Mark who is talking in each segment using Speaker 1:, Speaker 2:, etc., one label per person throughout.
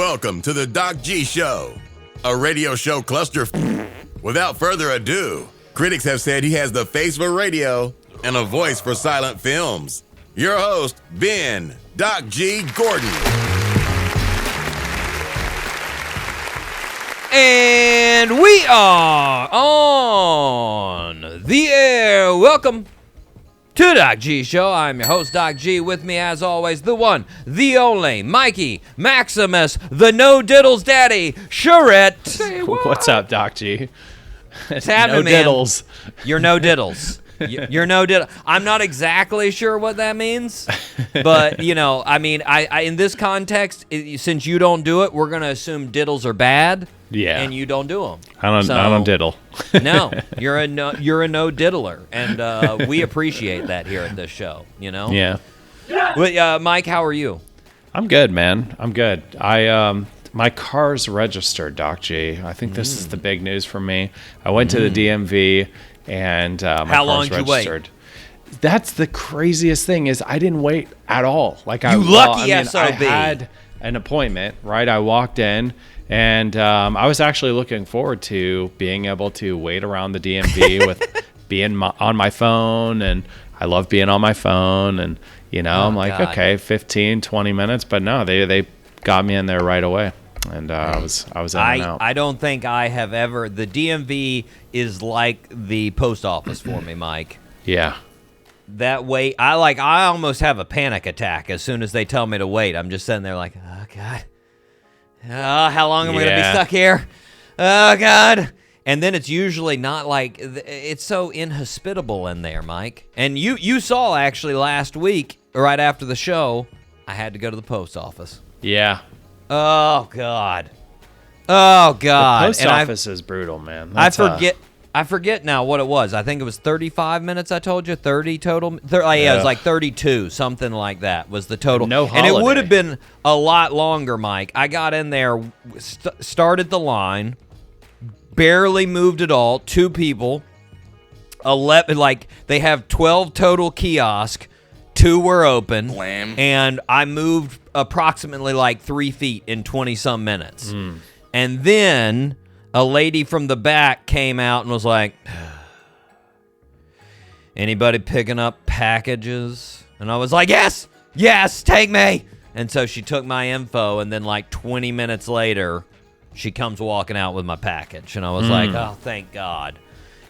Speaker 1: Welcome to the Doc G Show, a radio show cluster. Without further ado, critics have said he has the face for radio and a voice for silent films. Your host, Ben Doc G Gordon.
Speaker 2: And we are on the air. Welcome to Doc G Show. I'm your host, Doc G. With me, as always, the one, the only, Mikey Maximus, the No Diddles Daddy, Charette.
Speaker 3: What's up, Doc G?
Speaker 2: It's happening,
Speaker 3: no diddles.
Speaker 2: You're no diddles. You're no diddle. I'm not exactly sure what that means, but I mean, I in this context, since you don't do it, we're gonna assume diddles are bad.
Speaker 3: Yeah.
Speaker 2: And you don't do them.
Speaker 3: I don't diddle.
Speaker 2: No, you're a no diddler, and we appreciate that here at this show.
Speaker 3: Yeah.
Speaker 2: Well, Mike, how are you?
Speaker 3: I'm good, man. I'm good. My car's registered, Doc G. I think this is the big news for me. I went to the DMV, and my
Speaker 2: How long
Speaker 3: car's
Speaker 2: did you
Speaker 3: registered. That's the craziest thing is I didn't wait at all. Like
Speaker 2: you lucky SOB.
Speaker 3: I had an appointment, right? I walked in. And I was actually looking forward to being able to wait around the DMV with being on my phone. And I love being on my phone. And, I'm like,
Speaker 2: God.
Speaker 3: okay, 15, 20 minutes. But no, they got me in there right away. And I was in and out.
Speaker 2: I don't think I have ever. The DMV is like the post office for me, Mike.
Speaker 3: Yeah.
Speaker 2: That wait, I almost have a panic attack as soon as they tell me to wait. I'm just sitting there like, oh, God. Oh, how long am I going to be stuck here? Oh, God. And then it's usually not like, it's so inhospitable in there, Mike. And you saw actually last week, right after the show, I had to go to the post office.
Speaker 3: Yeah.
Speaker 2: Oh, God. Oh, God.
Speaker 3: The post office is brutal, man.
Speaker 2: I forget now what it was. I think it was 35 minutes, I told you. 30 total. It was like 32, something like that was the total.
Speaker 3: No holiday.
Speaker 2: And it would have been a lot longer, Mike. I got in there, started the line, barely moved at all. 2 people. 11, they have 12 total kiosks. 2 were open.
Speaker 1: Blam.
Speaker 2: And I moved approximately 3 feet in 20-some minutes. And then a lady from the back came out and was like, anybody picking up packages? And I was like, yes, take me. And so she took my info, and then 20 minutes later, she comes walking out with my package. And I was like, oh, thank God.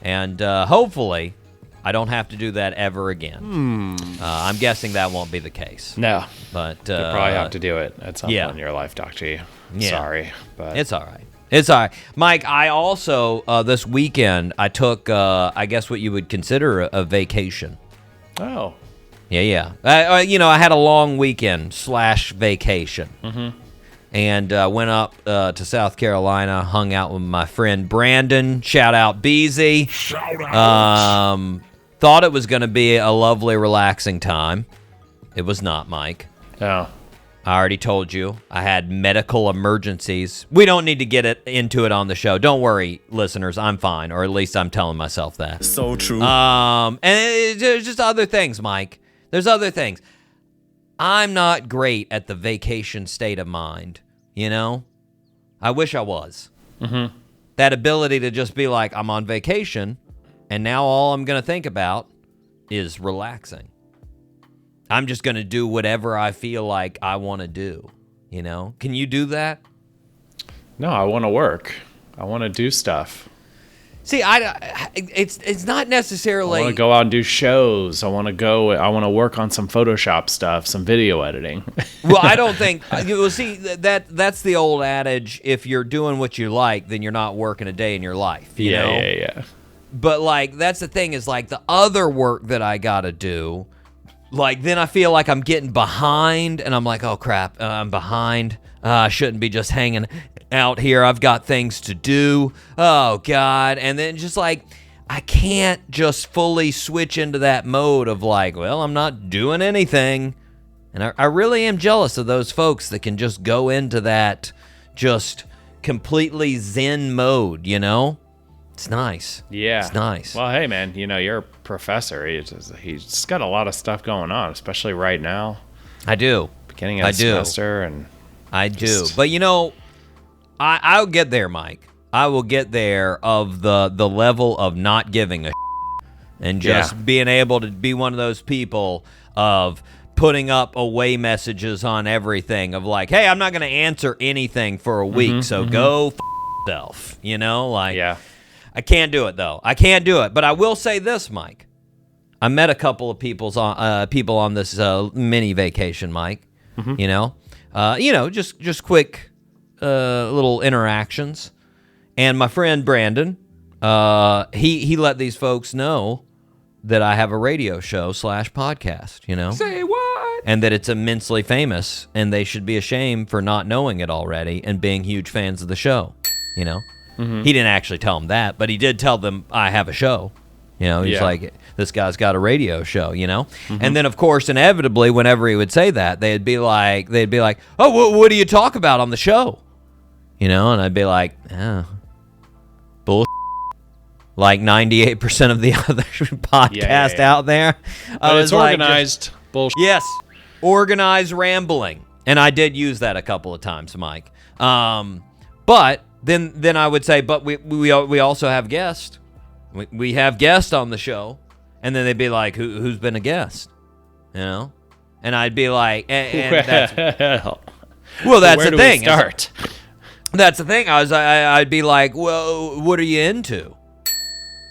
Speaker 2: And hopefully, I don't have to do that ever again. I'm guessing that won't be the case.
Speaker 3: No.
Speaker 2: But
Speaker 3: you'll probably have to do it at some point in your life, Doc G. Sorry. But
Speaker 2: it's all right. It's all right. Mike, I also, this weekend, I took, I guess what you would consider a vacation.
Speaker 3: Oh.
Speaker 2: Yeah. I had a long weekend / vacation. And went up to South Carolina, hung out with my friend Brandon. Shout out Beezy.
Speaker 1: Shoutouts.
Speaker 2: Thought it was going to be a lovely, relaxing time. It was not, Mike.
Speaker 3: Oh.
Speaker 2: I already told you I had medical emergencies. We don't need to get into it on the show. Don't worry, listeners. I'm fine, or at least I'm telling myself that.
Speaker 1: So true.
Speaker 2: And there's just other things, Mike. There's other things. I'm not great at the vacation state of mind, I wish I was. That ability to just be like, I'm on vacation, and now all I'm going to think about is relaxing. I'm just going to do whatever I feel like I want to do, Can you do that?
Speaker 3: No, I want to work. I want to do stuff.
Speaker 2: See, it's not necessarily.
Speaker 3: I want to go out and do shows. I want to work on some Photoshop stuff, some video editing.
Speaker 2: Well, I don't think. Well, see, that's the old adage: if you're doing what you like, then you're not working a day in your life. You know?
Speaker 3: Yeah.
Speaker 2: But that's the thing is the other work that I gotta do. Then I feel like I'm getting behind, and I'm like, oh crap, I'm behind. I shouldn't be just hanging out here. I've got things to do. Oh God. And then just I can't just fully switch into that mode of well, I'm not doing anything. And I really am jealous of those folks that can just go into that just completely zen mode, It's nice.
Speaker 3: Yeah.
Speaker 2: It's nice.
Speaker 3: Well, hey, man, you're a professor. He's got a lot of stuff going on, especially right now.
Speaker 2: I do.
Speaker 3: Beginning of the semester, and
Speaker 2: I do. But I'll get there, Mike. I will get there of the level of not giving a and just being able to be one of those people of putting up away messages on everything of like, hey, I'm not going to answer anything for a week, so go f*** yourself. I can't do it, though. I can't do it. But I will say this, Mike. I met a couple of people on this mini vacation, Mike. Just quick little interactions. And my friend Brandon, he let these folks know that I have a radio show / podcast,
Speaker 3: Say what?
Speaker 2: And that it's immensely famous, and they should be ashamed for not knowing it already and being huge fans of the show, He didn't actually tell them that, but he did tell them I have a show. He's like, this guy's got a radio show, And then, of course, inevitably, whenever he would say that, they'd be like, oh, what do you talk about on the show? And I'd be like, bullshit. Like 98% of the other podcast out there.
Speaker 3: But it's organized bullshit.
Speaker 2: Yes, organized rambling. And I did use that a couple of times, Mike. But then I would say, but we also have guests. We have guests on the show. And then they'd be like, who's been a guest? And I'd be like, and that's, well, that's the thing.
Speaker 3: Start?
Speaker 2: That's the thing. I'd be like, well, what are you into?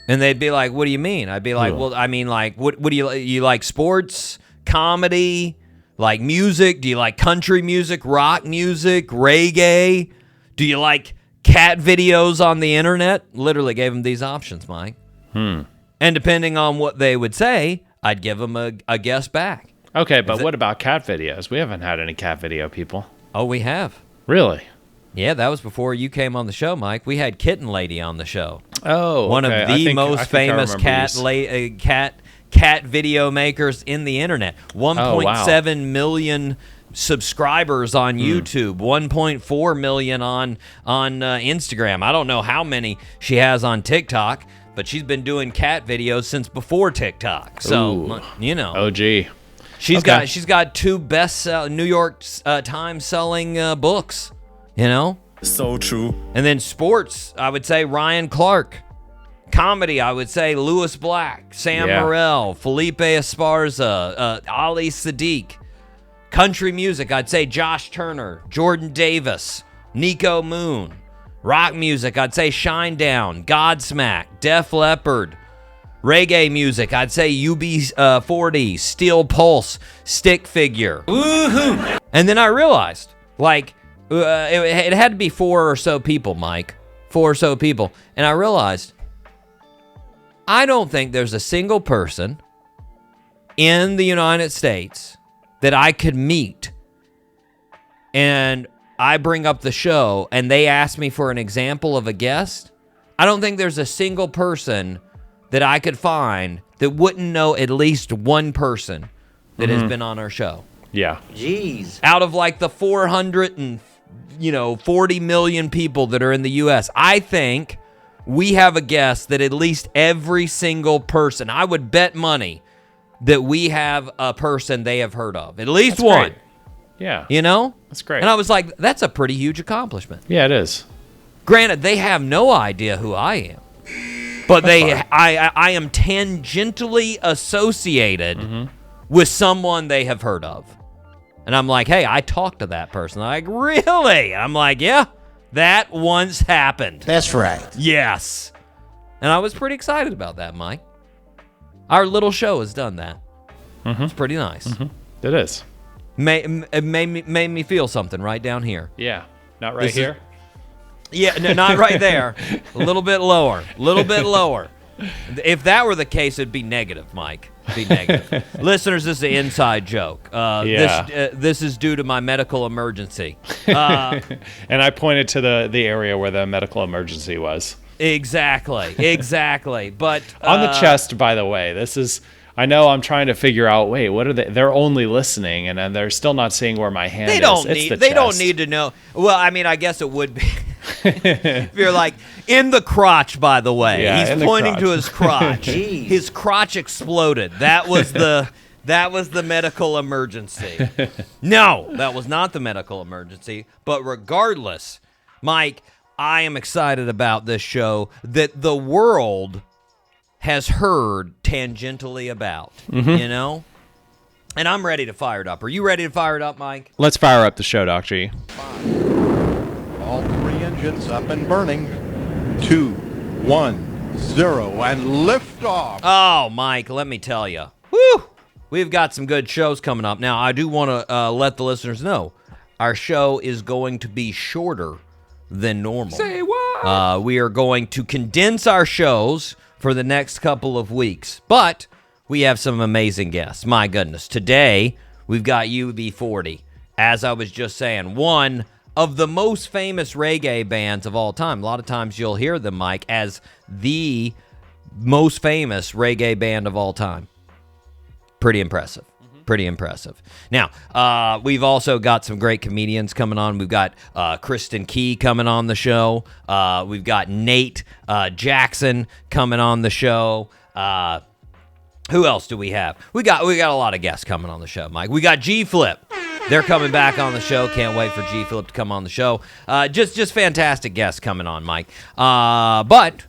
Speaker 2: And they'd be like, what do you mean? I'd be like, well, I mean, like, what do you like sports, comedy, like music? Do you like country music, rock music, reggae? Do you like cat videos on the internet? Literally gave them these options, Mike. And depending on what they would say, I'd give them a guess back.
Speaker 3: Okay, but what about cat videos? We haven't had any cat video people.
Speaker 2: Oh, we have.
Speaker 3: Really?
Speaker 2: Yeah, that was before you came on the show, Mike. We had Kitten Lady on the show.
Speaker 3: Oh,
Speaker 2: one of the most famous cat video makers in the internet. 1.7 million subscribers on YouTube, 1.4 million on Instagram. I don't know how many she has on TikTok, but she's been doing cat videos since before TikTok. So,
Speaker 3: OG.
Speaker 2: She's got 2 New York Times selling books.
Speaker 4: So true.
Speaker 2: And then sports, I would say Ryan Clark. Comedy, I would say Lewis Black, Sam Morril, Felipe Esparza, Ali Sadiq. Country music, I'd say Josh Turner, Jordan Davis, Nico Moon. Rock music, I'd say Shinedown, Godsmack, Def Leppard. Reggae music, I'd say UB40, Steel Pulse, Stick Figure. Woohoo! And then I realized, it had to be 4 or so people, Mike. 4 or so people. And I realized, I don't think there's a single person in the United States that I could meet and I bring up the show and they ask me for an example of a guest. I don't think there's a single person that I could find that wouldn't know at least one person that has been on our show.
Speaker 3: Yeah.
Speaker 2: Jeez. Out of like the 440 million people that are in the U.S., I think we have a guess that at least every single person, I would bet money that we have a person they have heard of. At least
Speaker 3: That's
Speaker 2: one.
Speaker 3: Great. Yeah.
Speaker 2: That's
Speaker 3: great.
Speaker 2: And I was like, that's a pretty huge accomplishment.
Speaker 3: Yeah, it is.
Speaker 2: Granted, they have no idea who I am. But I am tangentially associated with someone they have heard of. And I'm like, hey, I talked to that person. I'm like, really? I'm like, yeah, that once happened.
Speaker 4: That's right.
Speaker 2: Yes. And I was pretty excited about that, Mike. Our little show has done that. It's pretty nice.
Speaker 3: It is.
Speaker 2: It made me feel something right down here.
Speaker 3: Yeah. Not right here?
Speaker 2: Yeah, no, not right there. A little bit lower. If that were the case, it'd be negative, Mike. It'd be negative. Listeners, this is an inside joke. This is due to my medical emergency.
Speaker 3: And I pointed to the area where the medical emergency was.
Speaker 2: Exactly. But
Speaker 3: on the chest, by the way, this is... I know I'm trying to figure out, wait, what are they? They're only listening, and then they're still not seeing where my hand is.
Speaker 2: They don't need to know. Well, I mean, I guess it would be. If you're like, in the crotch, by the way.
Speaker 3: Yeah,
Speaker 2: he's pointing to his crotch. His crotch exploded. That was the That was the medical emergency. No, that was not the medical emergency. But regardless, Mike, I am excited about this show that the world has heard tangentially about, you know? And I'm ready to fire it up. Are you ready to fire it up, Mike?
Speaker 3: Let's fire up the show, Doc G.
Speaker 5: All 3 engines up and burning. 2, 1, 0, and lift off.
Speaker 2: Oh, Mike, let me tell you. Woo! We've got some good shows coming up. Now, I do want to let the listeners know our show is going to be shorter than normal.
Speaker 4: Say what?
Speaker 2: We are going to condense our shows for the next couple of weeks, but we have some amazing guests. My goodness. Today, we've got UB40. As I was just saying, one of the most famous reggae bands of all time. A lot of times you'll hear them, Mike, as the most famous reggae band of all time. Pretty impressive. Pretty impressive. Now, we've also got some great comedians coming on. We've got Kristen Key coming on the show. We've got Nate Jackson coming on the show. Who else do we have? We got a lot of guests coming on the show, Mike. We got G-Flip. They're coming back on the show. Can't wait for G-Flip to come on the show. Just fantastic guests coming on, Mike. But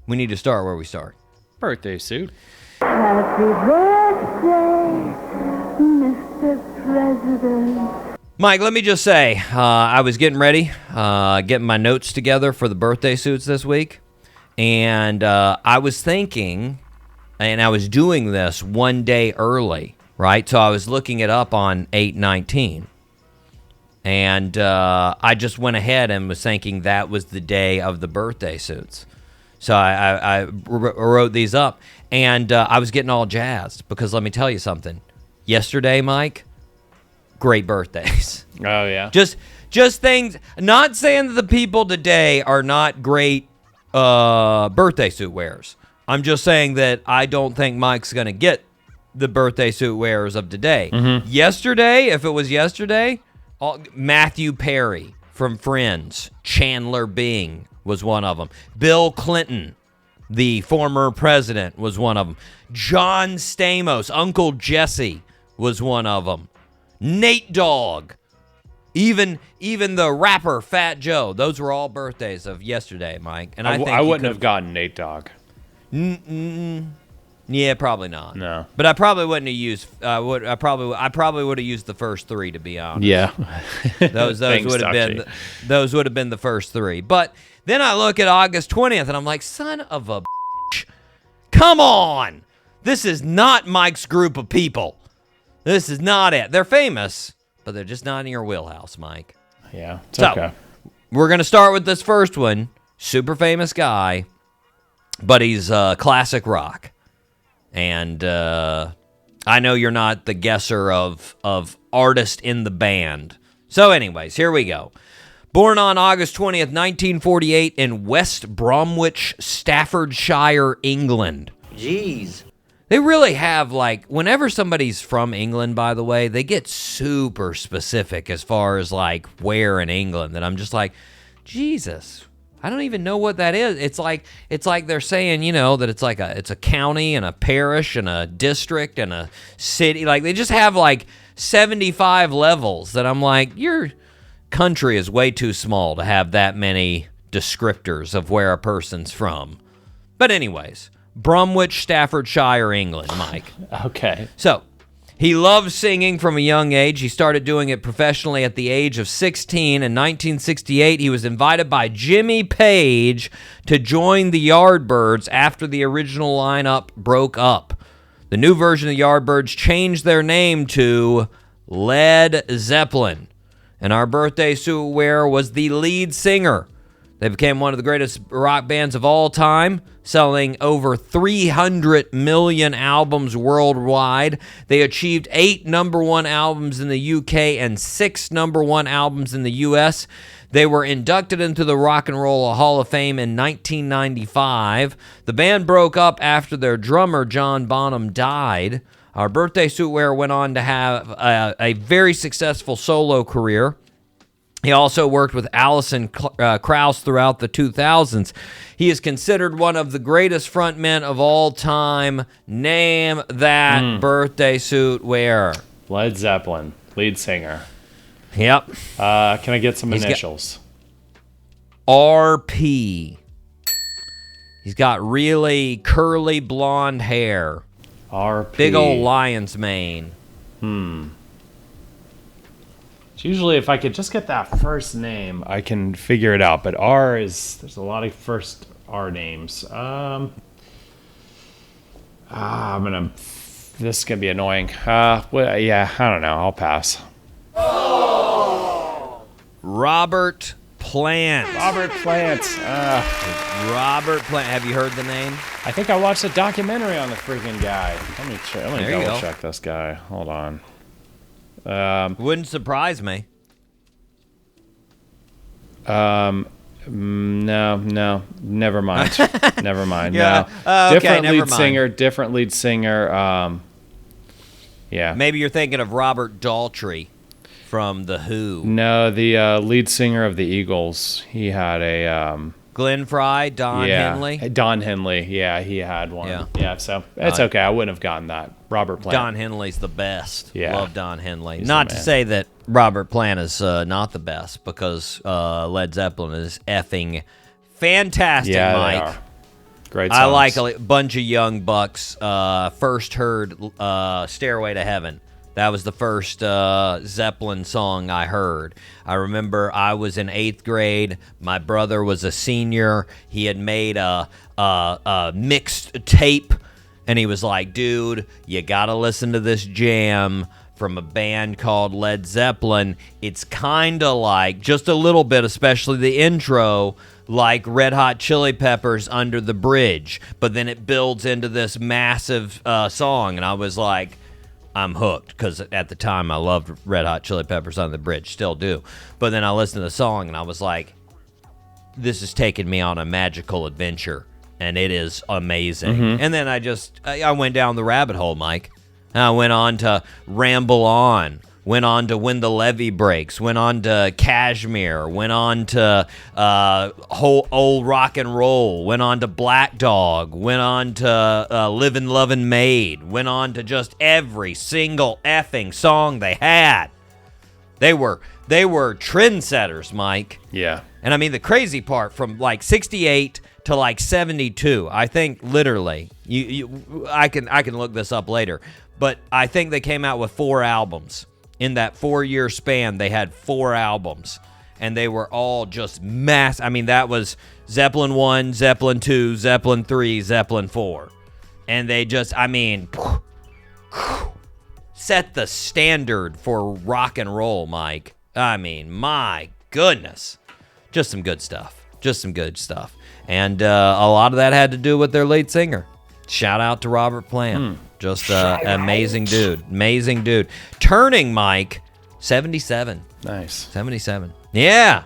Speaker 2: we need to start where we start.
Speaker 3: Birthday suit.
Speaker 6: Happy birthday, Mr. President.
Speaker 2: Mike, let me just say, I was getting ready, getting my notes together for the birthday suits this week, and I was thinking, and I was doing this one day early, right? So I was looking it up on 8/19, and I just went ahead and was thinking that was the day of the birthday suits. So I wrote these up, and I was getting all jazzed because let me tell you something. Yesterday, Mike, great birthdays.
Speaker 3: Oh, yeah.
Speaker 2: Just things, not saying that the people today are not great birthday suit wearers. I'm just saying that I don't think Mike's going to get the birthday suit wearers of today. Yesterday, if it was yesterday, Matthew Perry from Friends, Chandler Bing was one of them. Bill Clinton, the former president, was one of them. John Stamos, Uncle Jesse, was one of them. Nate Dogg, even the rapper Fat Joe. Those were all birthdays of yesterday, Mike. And I think
Speaker 3: I wouldn't have gotten Nate Dogg.
Speaker 2: Yeah, probably not.
Speaker 3: No,
Speaker 2: but I probably wouldn't have used. I probably would have used the first 3, to be honest.
Speaker 3: Yeah,
Speaker 2: those would have been those would have been the first 3. But then I look at August 20th and I'm like, son of a bitch. Come on. This is not Mike's group of people. This is not it. They're famous, but they're just not in your wheelhouse, Mike.
Speaker 3: yeah, it's
Speaker 2: So,
Speaker 3: okay.
Speaker 2: we're going to start with this first one. Super famous guy, but he's classic rock. And I know you're not the guesser of artist in the band. So anyways, here we go. Born on August 20th, 1948 in West Bromwich, Staffordshire, England. Jeez. They really have, like, whenever somebody's from England, by the way, they get super specific as far as, like, where in England. And I'm just like, Jesus, I don't even know what that is. It's like they're saying, you know, that it's a county and a parish and a district and a city. Like, they just have, like, 75 levels that I'm like, your country is way too small to have that many descriptors of where a person's from. But anyways, Bromwich, Staffordshire, England, Mike.
Speaker 3: Okay.
Speaker 2: So, he loved singing from a young age. He started doing it professionally at the age of 16. In 1968, he was invited by Jimmy Page to join the Yardbirds after the original lineup broke up. The new version of the Yardbirds changed their name to Led Zeppelin. And our birthday suit wearer was the lead singer. They became one of the greatest rock bands of all time, selling over 300 million albums worldwide. They achieved 8 number 1 albums in the UK and 6 number 1 albums in the US. They were inducted into the Rock and Roll Hall of Fame in 1995. The band broke up after their drummer, John Bonham, died. Our birthday suit wearer went on to have a very successful solo career. He also worked with Alison Krauss throughout the 2000s. He is considered one of the greatest frontmen of all time. Name that birthday suit wearer.
Speaker 3: Led Zeppelin, lead singer.
Speaker 2: Yep.
Speaker 3: Can I get some initials?
Speaker 2: RP. He's got really curly blonde hair.
Speaker 3: RP.
Speaker 2: Big old lion's mane.
Speaker 3: It's usually if I could just get that first name, I can figure it out. But there's a lot of first R names. This is gonna be annoying. Yeah, I don't know. I'll pass.
Speaker 2: Robert Plant.
Speaker 3: Robert Plant.
Speaker 2: Robert Plant. Have you heard the name?
Speaker 3: I think I watched a documentary on the freaking guy. Let me
Speaker 2: There you
Speaker 3: double
Speaker 2: go.
Speaker 3: check this guy. Hold on.
Speaker 2: Wouldn't surprise me.
Speaker 3: No, never mind. Never mind.
Speaker 2: Yeah.
Speaker 3: No.
Speaker 2: Okay,
Speaker 3: Different
Speaker 2: never
Speaker 3: lead
Speaker 2: mind.
Speaker 3: singer, different lead singer. Yeah.
Speaker 2: Maybe you're thinking of Robert Daltrey from The Who.
Speaker 3: No, the lead singer of the Eagles. He had a
Speaker 2: Glenn Fry, Don Henley.
Speaker 3: Don Henley. Yeah, he had one.
Speaker 2: Yeah.
Speaker 3: So it's okay. I wouldn't have gotten that. Robert Plant.
Speaker 2: Don Henley's the best.
Speaker 3: Yeah.
Speaker 2: Love Don Henley.
Speaker 3: He's
Speaker 2: Not
Speaker 3: the
Speaker 2: to
Speaker 3: man.
Speaker 2: say that Robert Plant is not the best, because Led Zeppelin is effing fantastic,
Speaker 3: Yeah,
Speaker 2: Mike.
Speaker 3: they are. Great songs.
Speaker 2: I like a bunch of young bucks. First heard Stairway to Heaven. That was the first Zeppelin song I heard. I remember I was in 8th grade. My brother was a senior. He had made a mixed tape, and he was like, dude, you got to listen to this jam from a band called Led Zeppelin. It's kind of like, just a little bit, especially the intro, like Red Hot Chili Peppers' Under the Bridge. But then it builds into this massive song, and I was like, I'm hooked, because at the time I loved Red Hot Chili Peppers Under the Bridge, still do. But then I listened to the song, and I was like, this is taking me on a magical adventure, and it is amazing. And then I went down the rabbit hole, Mike. And I went on to Ramble On, went on to When the Levee Breaks, went on to Kashmir, went on to whole old rock and roll, went on to Black Dog, went on to Livin' Lovin' Maid, went on to just every single effing song they had. They were trendsetters, Mike.
Speaker 3: Yeah.
Speaker 2: And I mean, the crazy part, from like 68 to like 72, I think literally, I can look this up later, but I think they came out with 4 albums. In that 4-year span, they had 4 albums, and they were all just mass. I mean, that was Zeppelin 1, Zeppelin 2, Zeppelin 3, Zeppelin 4. And they just, I mean, set the standard for rock and roll, Mike. I mean, my goodness. Just some good stuff. Just some good stuff. And a lot of that had to do with their lead singer. Shout out to Robert Plant. Just amazing dude. Amazing dude. Turning, Mike, 77.
Speaker 3: Nice.
Speaker 2: 77. Yeah.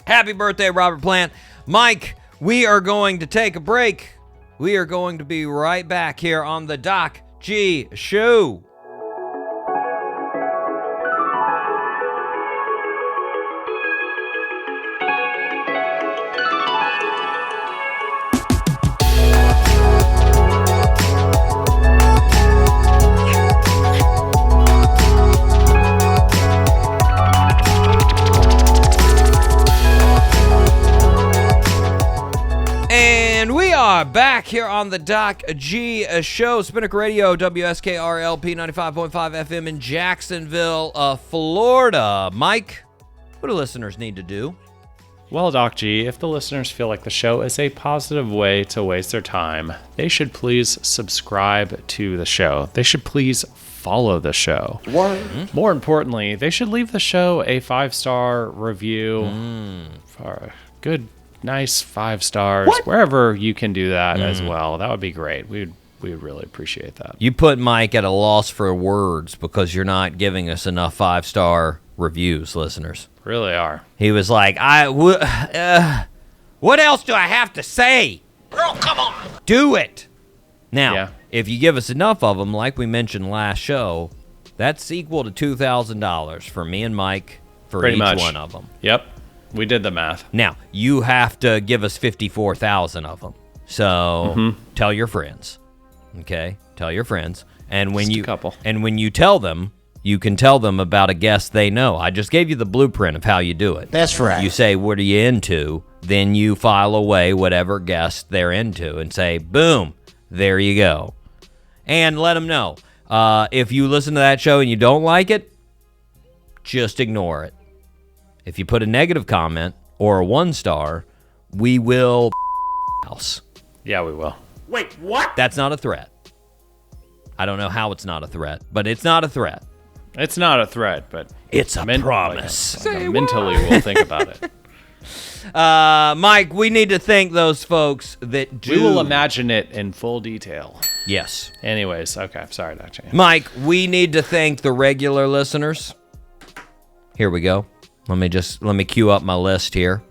Speaker 2: Happy birthday, Robert Plant. Mike, we are going to take a break. We are going to be right back here on the Doc G Show. Back here on the Doc G Show, Spinnaker Radio, WSKRLP 95.5 FM in Jacksonville, Florida. Mike, what do listeners need to do?
Speaker 3: Well, Doc G, if the listeners feel like the show is a positive way to waste their time, they should please subscribe to the show. They should please follow the show. More importantly, they should leave the show a 5-star review. For good, nice 5 stars. Wherever you can do that as well. That would be great. We would really appreciate that.
Speaker 2: You put Mike at a loss for words because you're not giving us enough 5-star reviews, listeners.
Speaker 3: Really are.
Speaker 2: He was like, what else do I have to say? Girl, come on. Do it. Now, if you give us enough of them, like we mentioned last show, that's equal to $2,000 for me and Mike for
Speaker 3: Pretty
Speaker 2: each
Speaker 3: much.
Speaker 2: one of them.
Speaker 3: Yep. We did the math.
Speaker 2: Now, you have to give us 54,000 of them. So tell your friends. Okay? Tell your friends. And when
Speaker 3: Just a
Speaker 2: you
Speaker 3: couple.
Speaker 2: And when you tell them, you can tell them about a guest they know. I just gave you the blueprint of how you do it.
Speaker 7: That's right.
Speaker 2: You say, what are you into? Then you file away whatever guest they're into and say, boom, there you go. And let them know. If you listen to that show and you don't like it, just ignore it. If you put a negative comment or a 1-star, we will house.
Speaker 3: Yeah, we will.
Speaker 7: Wait, what?
Speaker 2: That's not a threat. I don't know how it's not a threat, but it's not a threat.
Speaker 3: It's not a threat, but
Speaker 2: It's a promise.
Speaker 3: mentally we'll think about it.
Speaker 2: Mike, we need to thank those folks that do.
Speaker 3: We will imagine it in full detail.
Speaker 2: Yes.
Speaker 3: Anyways, okay. Sorry, Dr.
Speaker 2: Mike, we need to thank the regular listeners. Here we go. Let me queue up my list here.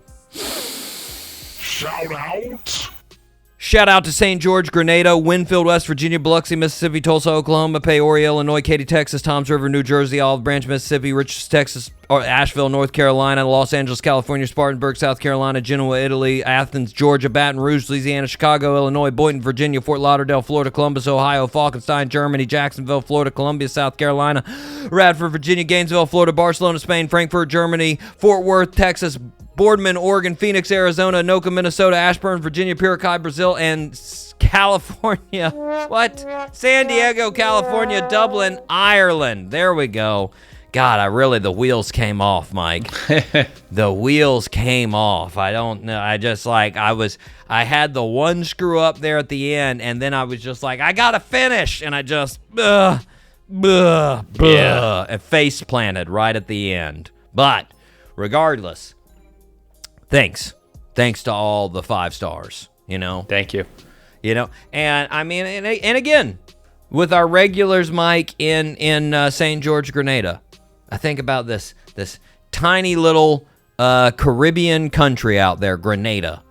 Speaker 2: Shout out to St. George, Grenada, Winfield, West Virginia, Biloxi, Mississippi, Tulsa, Oklahoma, Peoria, Illinois, Katy, Texas, Toms River, New Jersey, Olive Branch, Mississippi, Richards, Texas, Asheville, North Carolina, Los Angeles, California, Spartanburg, South Carolina, Genoa, Italy, Athens, Georgia, Baton Rouge, Louisiana, Chicago, Illinois, Boynton, Virginia, Fort Lauderdale, Florida, Columbus, Ohio, Falkenstein, Germany, Jacksonville, Florida, Columbia, South Carolina, Radford, Virginia, Gainesville, Florida, Barcelona, Spain, Frankfurt, Germany, Fort Worth, Texas, Boardman, Oregon, Phoenix, Arizona, Anoka, Minnesota, Ashburn, Virginia, Piracai, Brazil, and California. What? San Diego, California, Dublin, Ireland. There we go. God, the wheels came off, Mike. The wheels came off. I don't know. I had the one screw up there at the end, and then I was just like, I gotta finish, and I just, and face planted right at the end. But regardless, thanks to all the 5 stars.
Speaker 3: Thank you.
Speaker 2: And I mean, and again, with our regulars, Mike, in St. George, Grenada. I think about this tiny little Caribbean country out there, Grenada.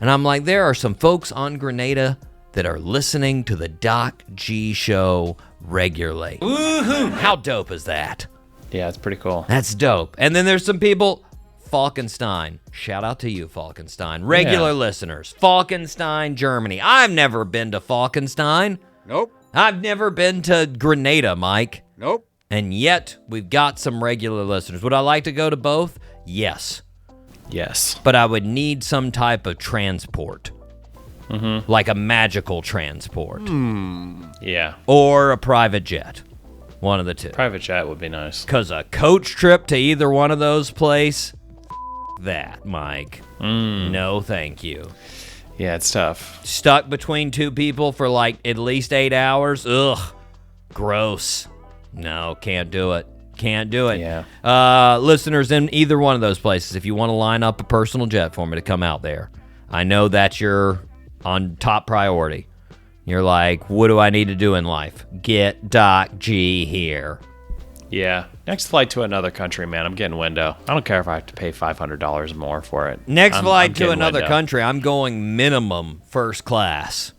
Speaker 2: And I'm like, there are some folks on Grenada that are listening to the Doc G Show regularly. Woohoo! How dope is that?
Speaker 3: Yeah, it's pretty cool.
Speaker 2: That's dope. And then there's some people, Falkenstein. Shout out to you, Falkenstein. Regular listeners. Falkenstein, Germany. I've never been to Falkenstein.
Speaker 7: Nope.
Speaker 2: I've never been to Grenada, Mike.
Speaker 7: Nope.
Speaker 2: And yet, we've got some regular listeners. Would I like to go to both? Yes.
Speaker 3: Yes.
Speaker 2: But I would need some type of transport. Like a magical transport.
Speaker 3: Yeah.
Speaker 2: Or a private jet. One of the two.
Speaker 3: Private jet would be nice.
Speaker 2: Because a coach trip to either one of those places, that, Mike. No, thank you.
Speaker 3: Yeah, it's tough.
Speaker 2: Stuck between 2 people for like at least 8 hours? Ugh. Gross. No, can't do it. Can't do it.
Speaker 3: Yeah.
Speaker 2: Listeners in either one of those places, if you want to line up a personal jet for me to come out there, I know that you're on top priority. You're like, what do I need to do in life? Get Doc G here.
Speaker 3: Yeah. Next flight to another country, man. I'm getting window. I don't care if I have to pay $500 more for it.
Speaker 2: Next flight
Speaker 3: I'm
Speaker 2: to
Speaker 3: getting
Speaker 2: another
Speaker 3: window.
Speaker 2: country, I'm going minimum first class.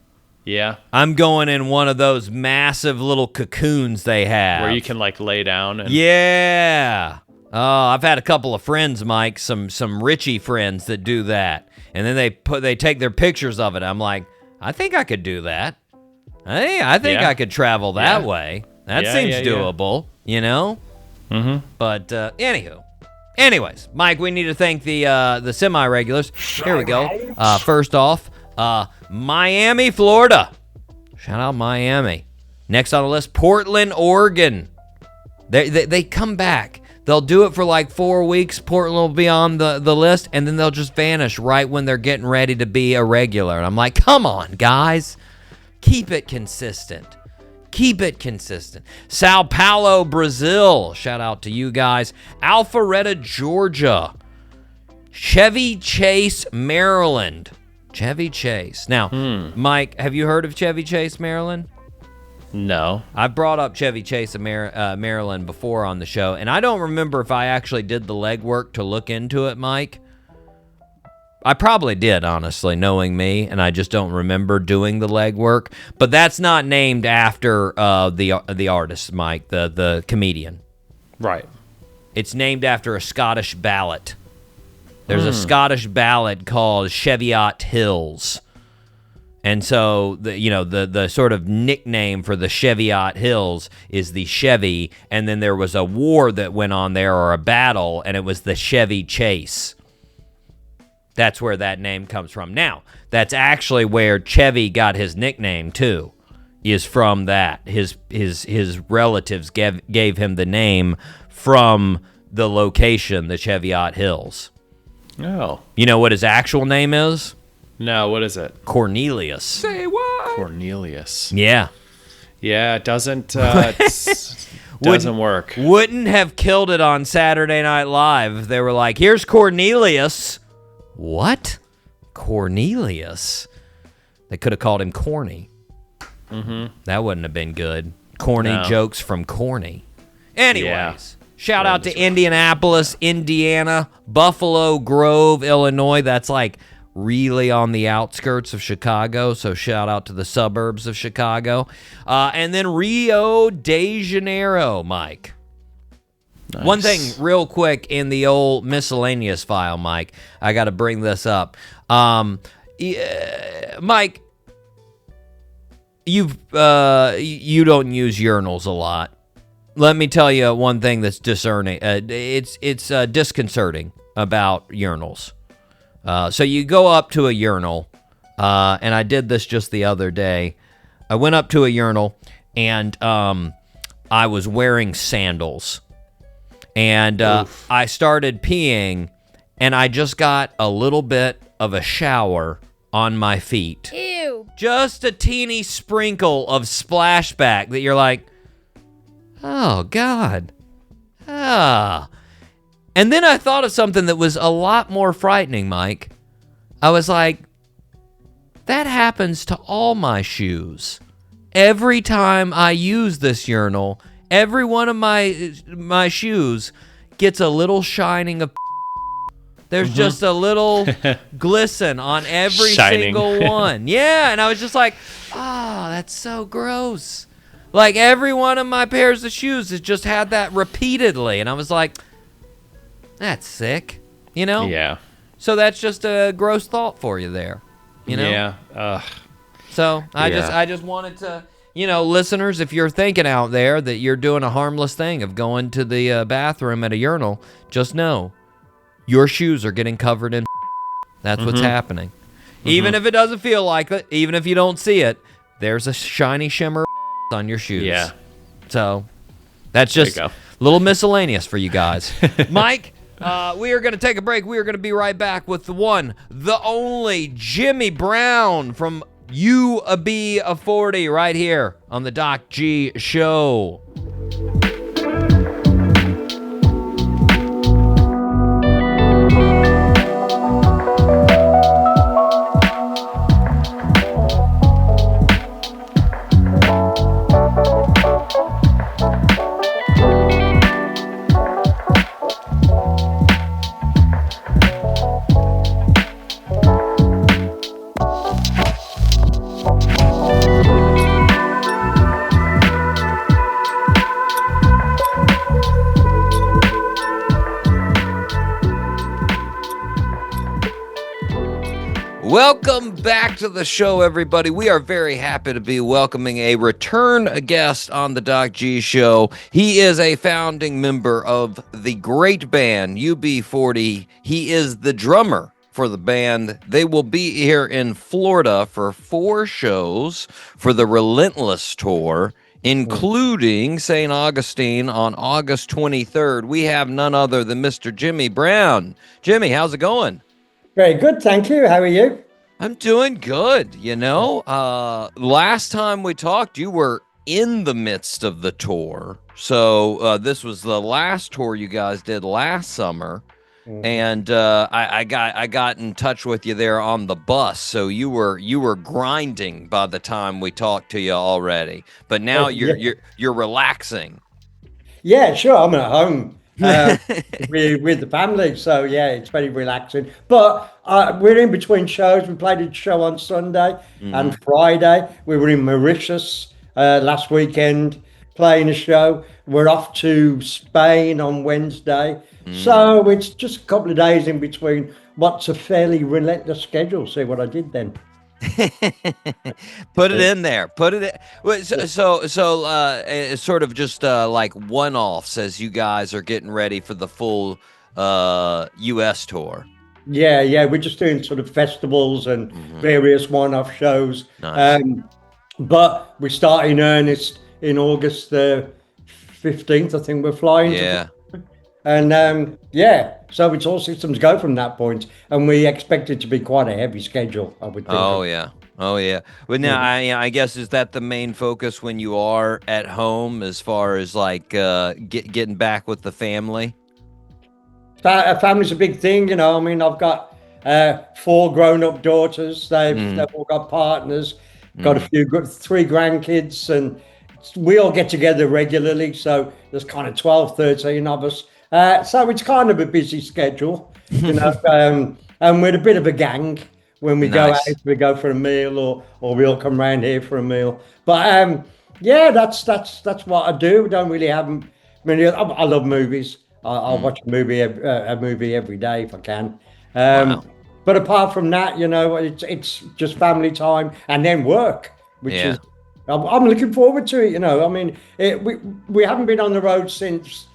Speaker 3: Yeah.
Speaker 2: I'm going in one of those massive little cocoons they have.
Speaker 3: Where you can like lay down. And
Speaker 2: Yeah. Oh, I've had a couple of friends, Mike, some Richie friends that do that. And then they take their pictures of it. I'm like, I think I could do that. Hey, I think I could travel that way. That seems doable, Mm-hmm. But anyways, Mike, we need to thank the semi-regulars. Here we go. First off, Miami, Florida. Shout out Miami. Next on the list, Portland, Oregon. They come back. They'll do it for like 4 weeks. Portland will be on the list, and then they'll just vanish right when they're getting ready to be a regular. And I'm like, come on, guys. Keep it consistent. Keep it consistent. Sao Paulo, Brazil. Shout out to you guys. Alpharetta, Georgia. Chevy Chase, Maryland. Chevy Chase. Now, Mike, have you heard of Chevy Chase, Maryland?
Speaker 3: No.
Speaker 2: I've brought up Chevy Chase, Maryland before on the show, and I don't remember if I actually did the legwork to look into it, Mike. I probably did, honestly, knowing me, and I just don't remember doing the legwork. But that's not named after the artist, Mike, the comedian.
Speaker 3: Right.
Speaker 2: It's named after a Scottish ballad. There's a Scottish ballad called Cheviot Hills. And so the sort of nickname for the Cheviot Hills is the Chevy, and then there was a war that went on there, or a battle, and it was the Chevy Chase. That's where that name comes from. Now, that's actually where Chevy got his nickname too, is from that. His relatives gave him the name from the location, the Cheviot Hills.
Speaker 3: Oh.
Speaker 2: You know what his actual name is?
Speaker 3: No, what is it?
Speaker 2: Cornelius.
Speaker 3: Say what? Cornelius.
Speaker 2: Yeah.
Speaker 3: Yeah, it doesn't work.
Speaker 2: Wouldn't have killed it on Saturday Night Live if they were like, here's Cornelius. What? Cornelius? They could have called him Corny. Mm-hmm. That wouldn't have been good. Corny jokes from Corny. Anyways, shout out to Indianapolis, Indiana, Buffalo Grove, Illinois. That's like really on the outskirts of Chicago, so shout out to the suburbs of Chicago. And then Rio de Janeiro, Mike. Nice. One thing real quick in the old miscellaneous file, Mike, I got to bring this up. Mike, you don't use urinals a lot. Let me tell you one thing that's discerning. It's disconcerting about urinals. So you go up to a urinal, and I did this just the other day. I went up to a urinal, and I was wearing sandals. And I started peeing, and I just got a little bit of a shower on my feet.
Speaker 7: Ew.
Speaker 2: Just a teeny sprinkle of splashback that you're like, oh, God. Ah. And then I thought of something that was a lot more frightening, Mike. I was like, that happens to all my shoes. Every time I use this urinal, every one of my shoes gets a little shining of. There's just a little glisten on every single one. Yeah, and I was just like, oh, that's so gross. Like every one of my pairs of shoes has just had that repeatedly. And I was like, that's sick, you know?
Speaker 3: Yeah.
Speaker 2: So that's just a gross thought for you there, you know?
Speaker 3: Yeah.
Speaker 2: So I just wanted to, listeners, if you're thinking out there that you're doing a harmless thing of going to the bathroom at a urinal, just know your shoes are getting covered in. That's what's happening. Even if it doesn't feel like it, even if you don't see it, there's a shiny shimmer on your shoes.
Speaker 3: Yeah.
Speaker 2: So that's just a little miscellaneous for you guys. Mike, we are going to take a break. We are going to be right back with the one, the only Jimmy Brown from UB40 right here on the Doc G Show. Welcome back to the show, everybody. We are very happy to be welcoming a return guest on the Doc G Show. He is a founding member of the great band UB40. He is the drummer for the band. They will be here in Florida for 4 shows for the Relentless tour, including St. Augustine on August 23rd. We have none other than Mr. Jimmy Brown. Jimmy, how's it going?
Speaker 8: Very good, thank you. How are you?
Speaker 2: I'm doing good, last time we talked, you were in the midst of the tour. So this was the last tour you guys did last summer. And I got in touch with you there on the bus. So you were grinding by the time we talked to you already. But now you're relaxing.
Speaker 8: Yeah, sure. I'm at home. with the family, so yeah, it's very relaxing. But we're in between shows. We played a show on Sunday and Friday. We were in Mauritius last weekend, playing a show. We're off to Spain on Wednesday. So it's just a couple of days in between what's a fairly relentless schedule. See what I did then?
Speaker 2: Put it in there. Put it in. It's sort of just like one-offs as you guys are getting ready for the full U.S. tour.
Speaker 8: Yeah. We're just doing sort of festivals and various one-off shows.
Speaker 2: Nice.
Speaker 8: But we start in earnest in August the 15th, I think we're flying.
Speaker 2: Yeah.
Speaker 8: And so it's all systems go from that point, and we expect it to be quite a heavy schedule, I would think.
Speaker 2: Oh yeah. But now, I guess, is that the main focus when you are at home, as far as like getting back with the family?
Speaker 8: Family's a big thing, you know. I mean, I've got 4 grown-up daughters. They've all got partners. Got 3 grandkids, and we all get together regularly. So there's kind of 12, 13 of us. So it's kind of a busy schedule, you know. And we're a bit of a gang. When we go out, we go for a meal, or we all come round here for a meal. But that's what I do. Don't really have many. I love movies. I'll watch a movie every day if I can. But apart from that, you know, it's just family time and then work, which is I'm looking forward to it. You know, I mean, we haven't been on the road since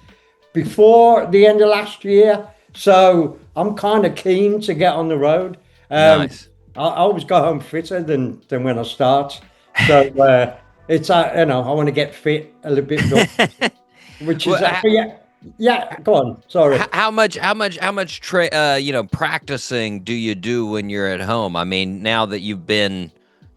Speaker 8: before the end of last year, so I'm kind of keen to get on the road.
Speaker 2: Nice.
Speaker 8: I always go home fitter than when I start. So it's you know, I want to get fit a little bit more, which is yeah. Go on. Sorry.
Speaker 2: How much practicing do you do when you're at home? I mean, now that you've been,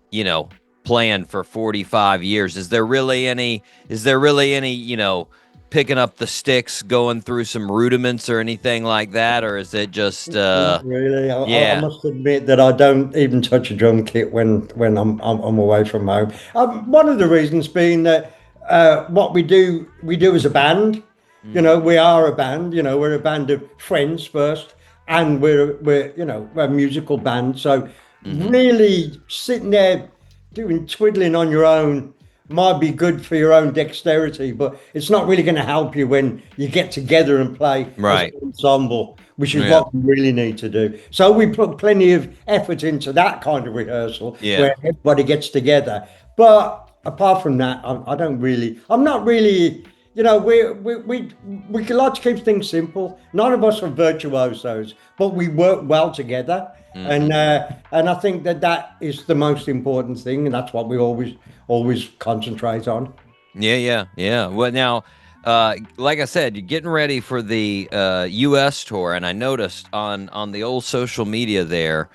Speaker 2: you know, playing for 45 years, is there really any, you know, picking up the sticks, going through some rudiments or anything like that, or is it just
Speaker 8: Not really? I must admit that I don't even touch a drum kit when I'm away from home. One of the reasons being that what we do as a band. You know, we are a band. You know, we're a band of friends first, and we're a musical band. So really sitting there doing twiddling on your own might be good for your own dexterity, but it's not really going to help you when you get together and play as an ensemble, which is what we really need to do. So we put plenty of effort into that kind of rehearsal where everybody gets together. But apart from that, I'm not really, you know, we like to keep things simple. None of us are virtuosos, but we work well together. And I think that is the most important thing, and that's what we always concentrate on.
Speaker 2: Yeah. Well, now, like I said, you're getting ready for the U.S. tour, and I noticed on the old social media there,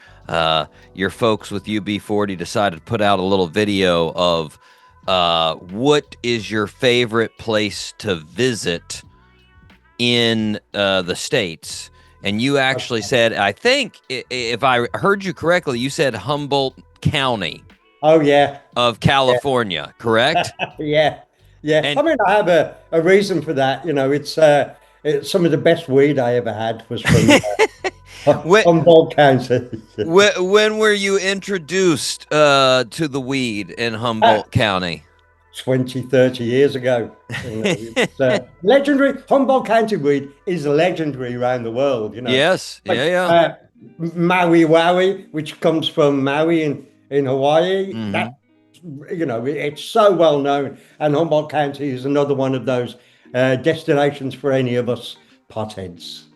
Speaker 2: your folks with UB40 decided to put out a little video of what is your favorite place to visit in the States. And you actually said, I think, if I heard you correctly, you said Humboldt County.
Speaker 8: Oh, yeah.
Speaker 2: Of California, correct?
Speaker 8: Yeah.
Speaker 2: And,
Speaker 8: I mean, I have a reason for that. You know, it's some of the best weed I ever had was from Humboldt County.
Speaker 2: When were you introduced to the weed in Humboldt County?
Speaker 8: 20, 30 years ago. You know, it's legendary. Humboldt County weed is legendary around the world. You know.
Speaker 2: Yes.
Speaker 8: Like,
Speaker 2: Yeah.
Speaker 8: Maui Wowie, which comes from Maui in Hawaii. That, you know, it's so well known. And Humboldt County is another one of those destinations for any of us potheads.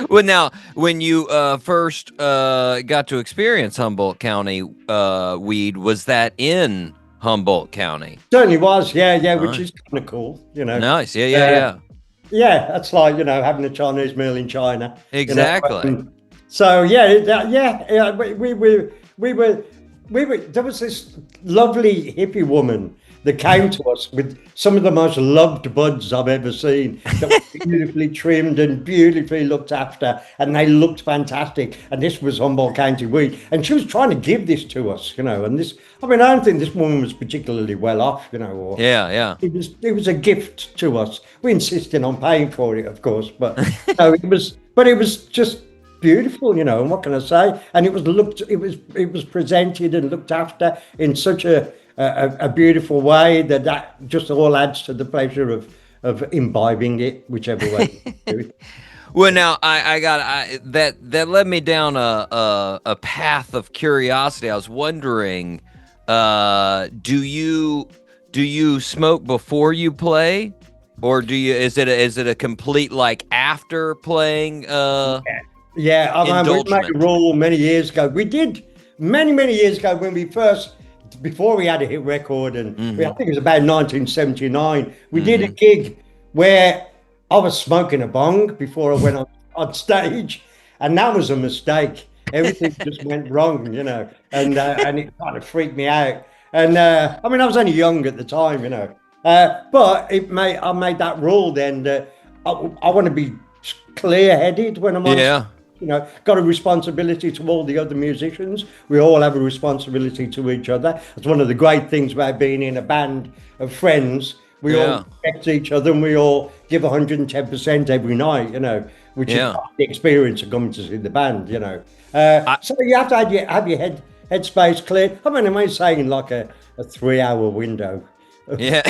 Speaker 2: Well, now, when you first got to experience Humboldt County weed, was that in Humboldt County?
Speaker 8: Certainly was, yeah, which is kind of cool, you know.
Speaker 2: Nice, yeah.
Speaker 8: Yeah, that's like, you know, having a Chinese meal in China.
Speaker 2: Exactly.
Speaker 8: You know? So we were. There was this lovely hippie woman that came to us with some of the most loved buds I've ever seen, that were beautifully trimmed and beautifully looked after, and they looked fantastic. And this was Humboldt County weed, and she was trying to give this to us, you know. And this, I mean, I don't think this woman was particularly well off, you know. Or,
Speaker 2: yeah.
Speaker 8: It was a gift to us. We insisted on paying for it, of course, but no, it was just beautiful, you know. And what can I say? And it was presented and looked after in such a a beautiful way that just all adds to the pleasure of imbibing it, whichever way you do it.
Speaker 2: Well, now that led me down a path of curiosity. I was wondering, do you smoke before you play, or is it a complete like after playing?
Speaker 8: Yeah, I mean, we made a rule many years ago. We did many years ago when we first, before we had a hit record, and I think it was about 1979. We did a gig where I was smoking a bong before I went on stage, and that was a mistake. Everything just went wrong, and it kind of freaked me out. And I mean, I was only young at the time, but I made that rule then that I want to be clear-headed when I'm on.
Speaker 2: Yeah.
Speaker 8: Got a responsibility to all the other musicians. We all have a responsibility to each other. That's one of the great things about being in a band of friends. We all respect each other, and we all give 110% every night, which is the experience of coming to see the band, So you have to have your headspace clear. I mean, I'm saying like a 3-hour window.
Speaker 2: Yeah.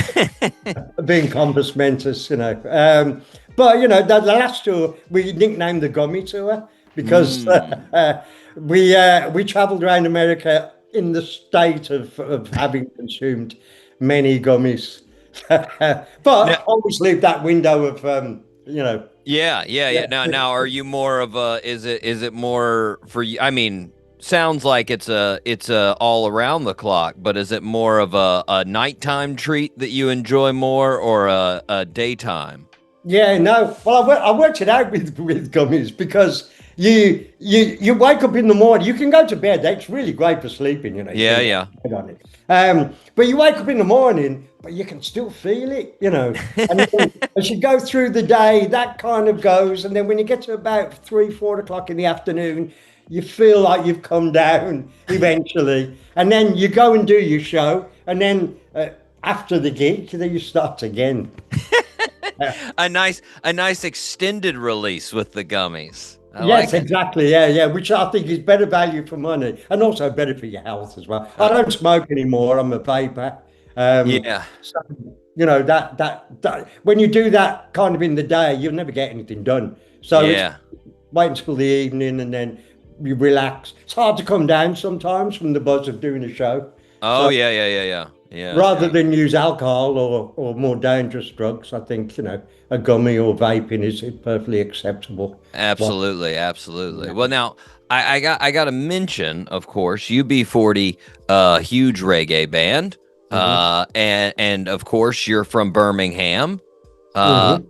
Speaker 8: Being compass mentis, But, the last tour, we nicknamed the Gummy Tour because we travelled around America in the state of having consumed many gummies. But always leave that window of,
Speaker 2: Yeah. Now, are you more of a? Is it more for you? I mean, sounds like it's a all around the clock, but is it more of a nighttime treat that you enjoy more, or a daytime?
Speaker 8: Yeah, no. Well, I worked it out with gummies because you wake up in the morning. You can go to bed. That's really great for sleeping,
Speaker 2: Yeah.
Speaker 8: On it. But you wake up in the morning, but you can still feel it, And then as you go through the day, that kind of goes. And then when you get to about 3-4 o'clock in the afternoon, you feel like you've come down eventually. And then you go and do your show. And then after the gig, then you start again.
Speaker 2: A nice extended release with the gummies.
Speaker 8: Yes, exactly. Yeah, which I think is better value for money and also better for your health as well. I don't smoke anymore. I'm a vapor. So, that when you do that kind of in the day, you'll never get anything done. So wait until the evening and then you relax. It's hard to come down sometimes from the buzz of doing a show.
Speaker 2: Oh, so, yeah.
Speaker 8: Rather than use alcohol or more dangerous drugs, I think, a gummy or vaping is perfectly acceptable.
Speaker 2: Absolutely. Yeah. Well, now, I got to mention, of course, UB40, huge reggae band. And of course, you're from Birmingham.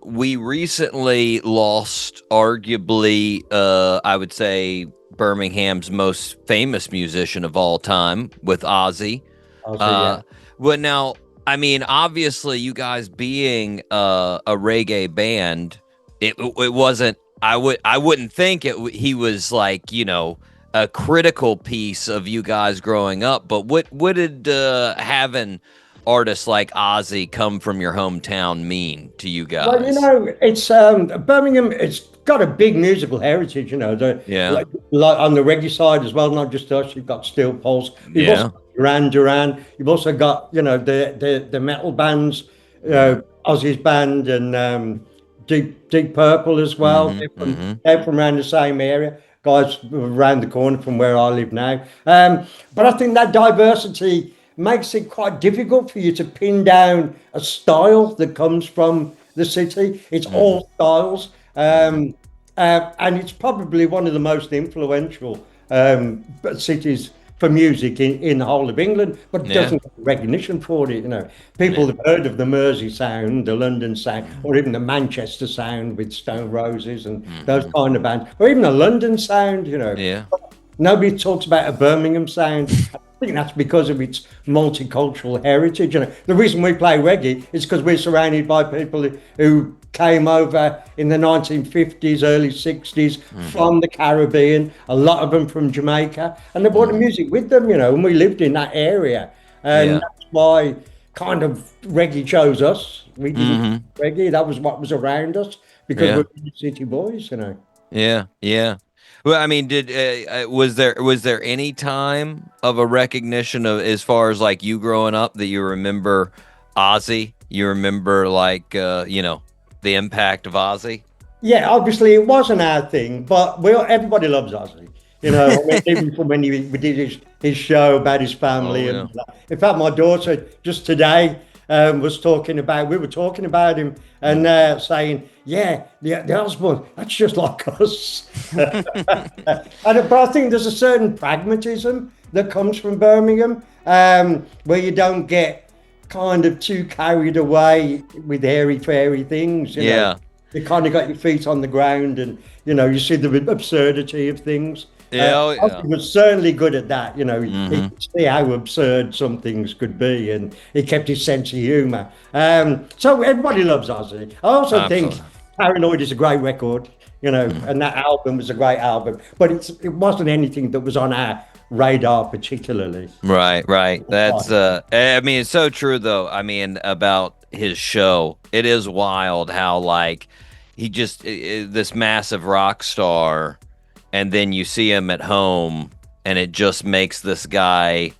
Speaker 2: We recently lost, arguably, I would say, Birmingham's most famous musician of all time with Ozzy. Well, now, I mean, obviously, you guys being a reggae band, it wasn't. I wouldn't think he was like, a critical piece of you guys growing up. But what did having artists like Ozzy come from your hometown mean to you guys?
Speaker 8: Well, it's Birmingham. It's got a big musical heritage. Like on the reggae side as well. Not just us. You've got Steel Pulse. Duran. You've also got the metal bands, Ozzy's band and Deep Purple as well. They're from around the same area. Guys around the corner from where I live now. But I think that diversity makes it quite difficult for you to pin down a style that comes from the city. It's all styles, and it's probably one of the most influential cities for music in the whole of England, but it doesn't get recognition for it. People have heard of the Mersey sound, the London sound, or even the Manchester sound with Stone Roses and those kind of bands, or even the London sound. Nobody talks about a Birmingham sound. I think that's because of its multicultural heritage. The reason we play reggae is because we're surrounded by people who came over in the 1950s, early 60s from the Caribbean, a lot of them from Jamaica, and they brought the music with them, and we lived in that area. And that's why kind of reggae chose us. We didn't reggae, that was what was around us because we're city boys,
Speaker 2: Yeah. Well, I mean, did was there any time of a recognition of, as far as like you growing up, that you remember Ozzy? You remember like the impact of Ozzy?
Speaker 8: Yeah, obviously it wasn't our thing, but everybody loves Ozzy. I mean, even from when we did his show about his family.
Speaker 2: Oh, yeah.
Speaker 8: In fact, my daughter just today we were talking about him and saying, yeah, the Osborne, that's just like us. But I think there's a certain pragmatism that comes from Birmingham, where you don't get kind of too carried away with airy-fairy things. You know? You kind of got your feet on the ground, and you see the absurdity of things. Ozzy was certainly good at that. He could see how absurd some things could be, and he kept his sense of humour. So everybody loves Ozzy. I also think Paranoid is a great record, and that album was a great album, but it wasn't anything that was on our radar particularly.
Speaker 2: Right. That's I mean, it's so true though. I mean, about his show, it is wild how like he just this massive rock star, and then you see him at home, and it just makes this guy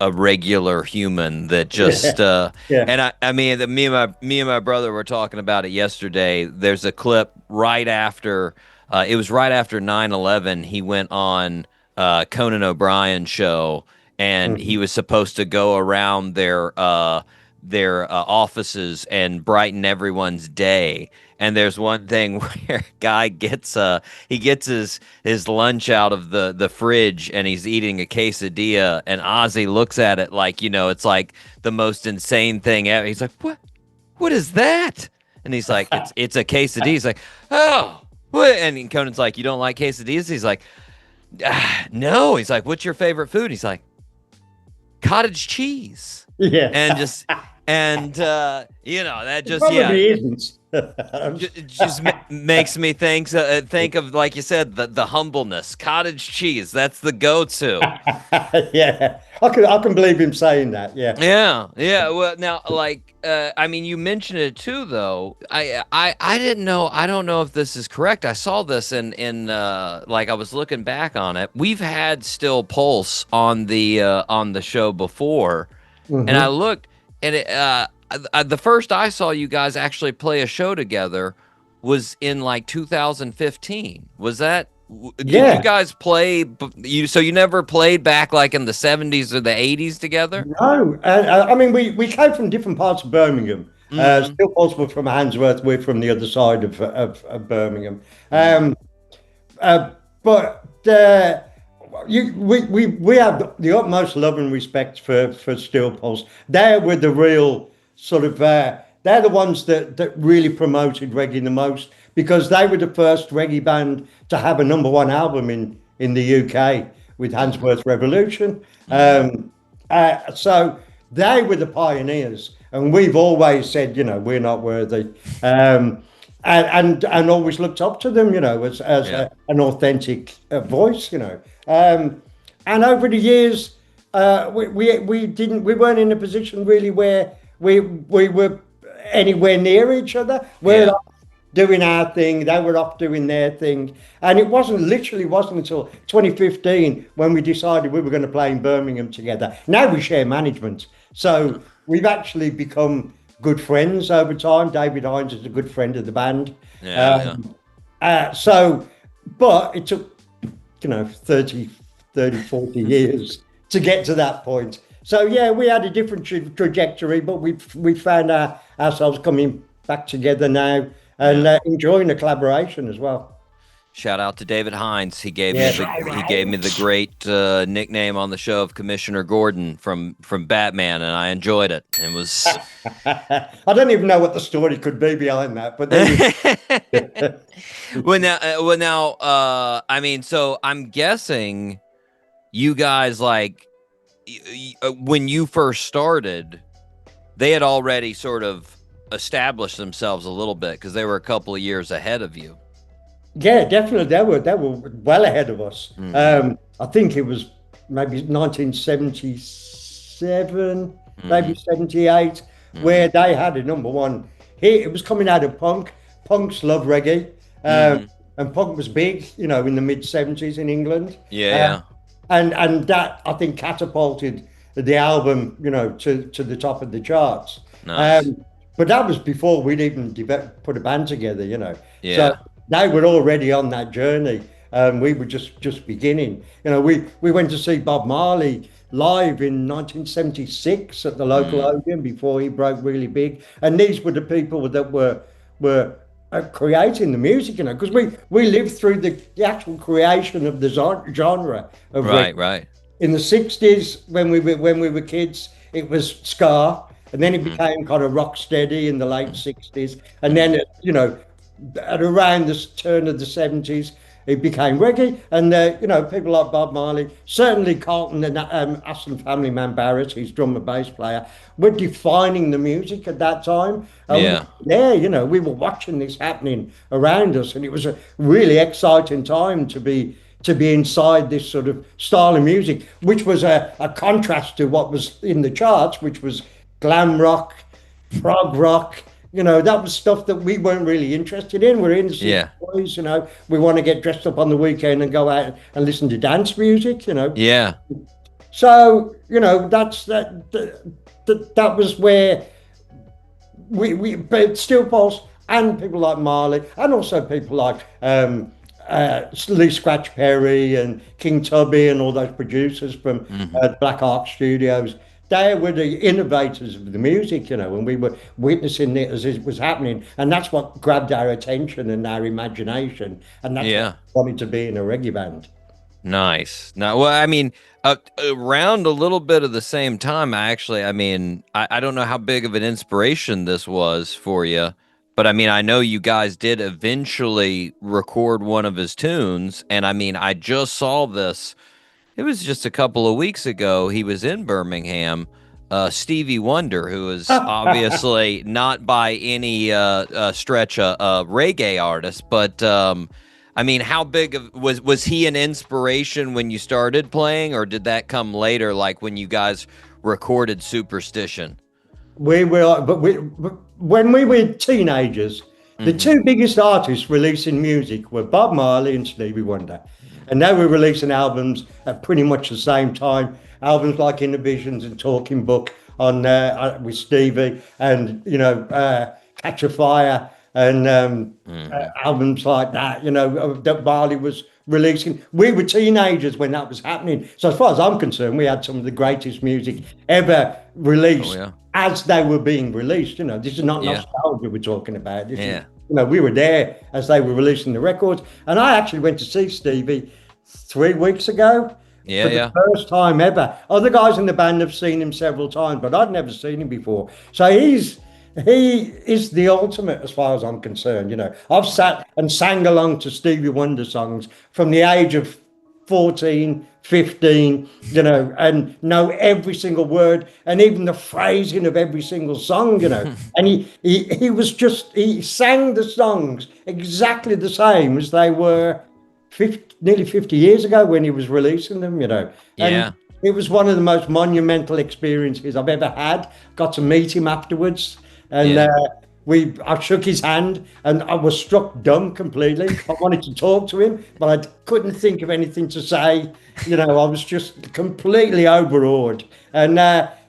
Speaker 2: a regular human that just and I mean, me and my brother were talking about it yesterday. There's a clip right after it was right after 9/11. He went on Conan O'Brien's show, and he was supposed to go around their offices and brighten everyone's day. And there's one thing where a guy gets his lunch out of the fridge, and he's eating a quesadilla, and Ozzy looks at it like, it's like the most insane thing ever. He's like, what is that? And he's like, it's a quesadilla. He's like, oh, what? And Conan's like, you don't like quesadillas? He's like, no. He's like, what's your favorite food? He's like, cottage cheese.
Speaker 8: Yeah.
Speaker 2: And that just
Speaker 8: isn't.
Speaker 2: It just makes me think of, like you said, the humbleness. Cottage cheese, that's the go-to.
Speaker 8: Yeah, I can believe him saying that. Yeah.
Speaker 2: Well, now, like, I mean, you mentioned it too, though. I didn't know. I don't know if this is correct. I saw this in like, I was looking back on it. We've had Still Pulse on the show before, and I looked, and the first I saw you guys actually play a show together was in like 2015. Was that? Did you guys play? So you never played back like in the 70s or the 80s together?
Speaker 8: No, I mean we came from different parts of Birmingham. Still possible from Handsworth. We're from the other side of Birmingham. But we have the utmost love and respect for Still Pulse. They were the real sort of they're the ones that really promoted reggae the most, because they were the first reggae band to have a #1 album in the UK with Handsworth Revolution. So they were the pioneers, and we've always said, we're not worthy, and always looked up to them, as an authentic voice, and over the years we weren't in a position really where we were anywhere near each other. We're off doing our thing, they were off doing their thing, and it wasn't until 2015 when we decided we were going to play in Birmingham together. Now we share management, so we've actually become good friends over time. David Hines is a good friend of the band. But it took 30, 40 years to get to that point. So we had a different trajectory, but we found ourselves coming back together now and enjoying the collaboration as well.
Speaker 2: Shout out to David Hines. He gave me the great nickname on the show of Commissioner Gordon from Batman, and I enjoyed it. It was.
Speaker 8: I don't even know what the story could be behind that, but.
Speaker 2: I mean, so I'm guessing you guys, like, when you first started, they had already sort of established themselves a little bit, because they were a couple of years ahead of you.
Speaker 8: Yeah, definitely. They were well ahead of us. I think it was maybe 1977, maybe 78, where they had a #1 hit. It was coming out of punk. Punks love reggae. And and punk was big, you know, in the mid-70s in England.
Speaker 2: Yeah.
Speaker 8: And that, I think, catapulted the album, you know, to the top of the charts.
Speaker 2: Nice.
Speaker 8: But that was before we'd even put a band together, you know.
Speaker 2: Yeah.
Speaker 8: So they were already on that journey. We were just beginning. You know, we went to see Bob Marley live in 1976 at the local Odeon before he broke really big. And these were the people that were creating the music, you know, because we lived through the actual creation of the genre of reggae.
Speaker 2: Right.
Speaker 8: In the 60s, when we were kids, it was ska, and then it became kind of rock steady in the late 60s, and then you know, at around the turn of the 70s, it became reggae, and you know, people like Bob Marley, certainly Carlton and Aston Family Man Barrett, his drum and bass player, were defining the music at that time. Yeah, you know, we were watching this happening around us, and it was a really exciting time to be inside this sort of style of music, which was a contrast to what was in the charts, which was glam rock, prog rock. You know, that was stuff that we weren't really interested in. We're innocent boys, you know. We want to get dressed up on the weekend and go out and listen to dance music, you know.
Speaker 2: Yeah.
Speaker 8: So, you know, that was where but Steel Pulse and people like Marley, and also people like Lee Scratch Perry and King Tubby and all those producers from Black Ark Studios. They were the innovators of the music, you know, and we were witnessing it as it was happening. And that's what grabbed our attention and our imagination. And that's what we wanted to be in a reggae band.
Speaker 2: Nice. Now, well, I mean, around a little bit of the same time, I don't know how big of an inspiration this was for you, but I mean, I know you guys did eventually record one of his tunes. And I mean, I just saw this. It was just a couple of weeks ago. He was in Birmingham. Stevie Wonder, who is obviously not by any stretch a reggae artist, but I mean, how big was he an inspiration when you started playing, or did that come later, like when you guys recorded Superstition?
Speaker 8: When we were teenagers, the two biggest artists releasing music were Bob Marley and Stevie Wonder. And they were releasing albums at pretty much the same time. Albums like Inhibitions and Talking Book on with Stevie, and you know, Catch a Fire, and albums like that. You know, that Marley was releasing. We were teenagers when that was happening. So as far as I'm concerned, we had some of the greatest music ever released as they were being released. You know, this is not nostalgia we're talking about. This is, you know, we were there as they were releasing the records. And I actually went to see Stevie 3 weeks ago for the first time ever. Other guys in the band have seen him several times, but I'd never seen him before. So he is the ultimate as far as I'm concerned. You know, I've sat and sang along to Stevie Wonder songs from the age of 14, 15, you know, and know every single word and even the phrasing of every single song, you know. And he sang the songs exactly the same as they were nearly 50 years ago when he was releasing them, you know. And it was one of the most monumental experiences I've ever had. Got to meet him afterwards, and I shook his hand, and I was struck dumb completely. I wanted to talk to him, but I couldn't think of anything to say. You know, I was just completely overawed. And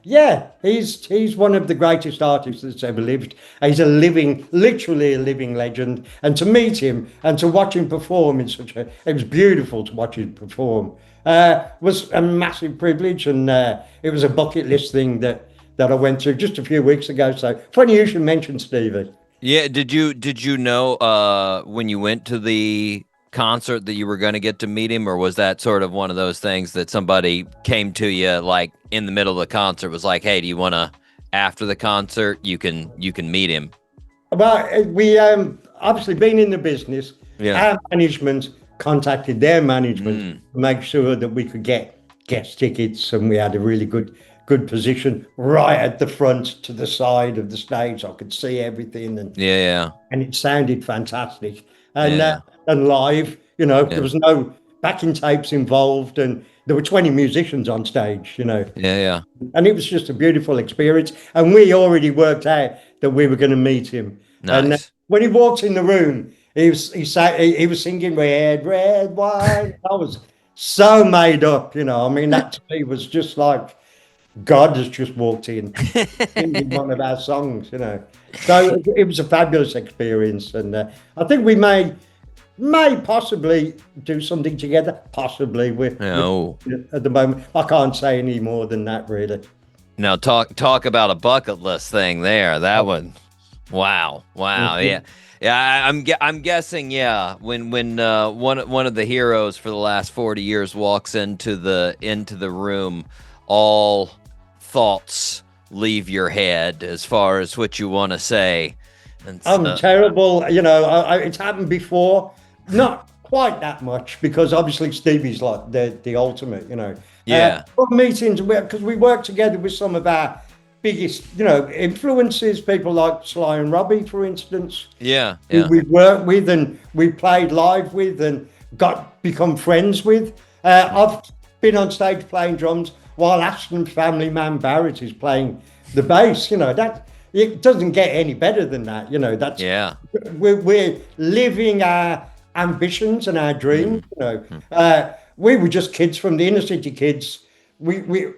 Speaker 8: he's one of the greatest artists that's ever lived. He's literally a living legend. And to meet him and to watch him perform it was beautiful to watch him perform. Was a massive privilege, and it was a bucket list thing that I went through just a few weeks ago. So funny you should mention Stevie.
Speaker 2: Yeah, did you know when you went to the concert that you were going to get to meet him, or was that sort of one of those things that somebody came to you like in the middle of the concert, was like, hey, do you want to, after the concert, you can meet him?
Speaker 8: Well, we obviously being in the business, our management contacted their management to make sure that we could get guest tickets, and we had a really good position right at the front to the side of the stage. I could see everything, and and it sounded fantastic. And live, you know, there was no backing tapes involved, and there were 20 musicians on stage, you know. And it was just a beautiful experience, and we already worked out that we were going to meet him.
Speaker 2: Nice.
Speaker 8: And when he walked in the room, He was singing red, red wine. I was so made up, you know. I mean, that to me was just like God has just walked in singing one of our songs, you know. So it was a fabulous experience, and I think we may possibly do something together. Possibly, at the moment. I can't say any more than that, really.
Speaker 2: Now talk about a bucket list thing there. That one, wow, yeah. I'm guessing, yeah. When one of the heroes for the last 40 years walks into the room, all thoughts leave your head as far as what you want to say.
Speaker 8: I'm terrible, you know. It's happened before, not quite that much, because obviously Stevie's like the ultimate, you know.
Speaker 2: Yeah.
Speaker 8: Meetings, because we work together with some of our biggest, you know, influences, people like Sly and Robbie, for instance.
Speaker 2: Yeah.
Speaker 8: We've worked with and we played live with and become friends with. I've been on stage playing drums while Aston family man Barrett is playing the bass. You know, that it doesn't get any better than that. You know, that's we're living our ambitions and our dreams. You know, we were just kids from the inner city kids. We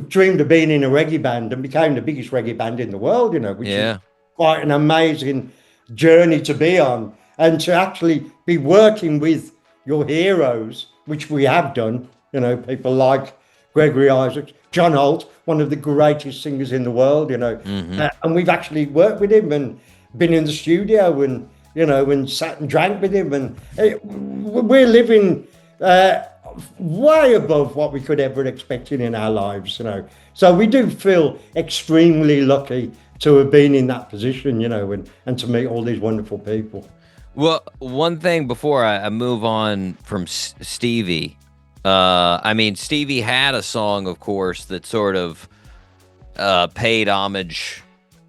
Speaker 8: dreamed of being in a reggae band and became the biggest reggae band in the world, you know, which is quite an amazing journey to be on. And to actually be working with your heroes, which we have done, you know, people like Gregory Isaacs, John Holt, one of the greatest singers in the world, you know, and we've actually worked with him and been in the studio and, you know, and sat and drank with him. And we're living way above what we could ever expect in our lives, you know. So we do feel extremely lucky to have been in that position, you know, and to meet all these wonderful people.
Speaker 2: Well, one thing before I move on from Stevie, I mean, Stevie had a song, of course, that sort of paid homage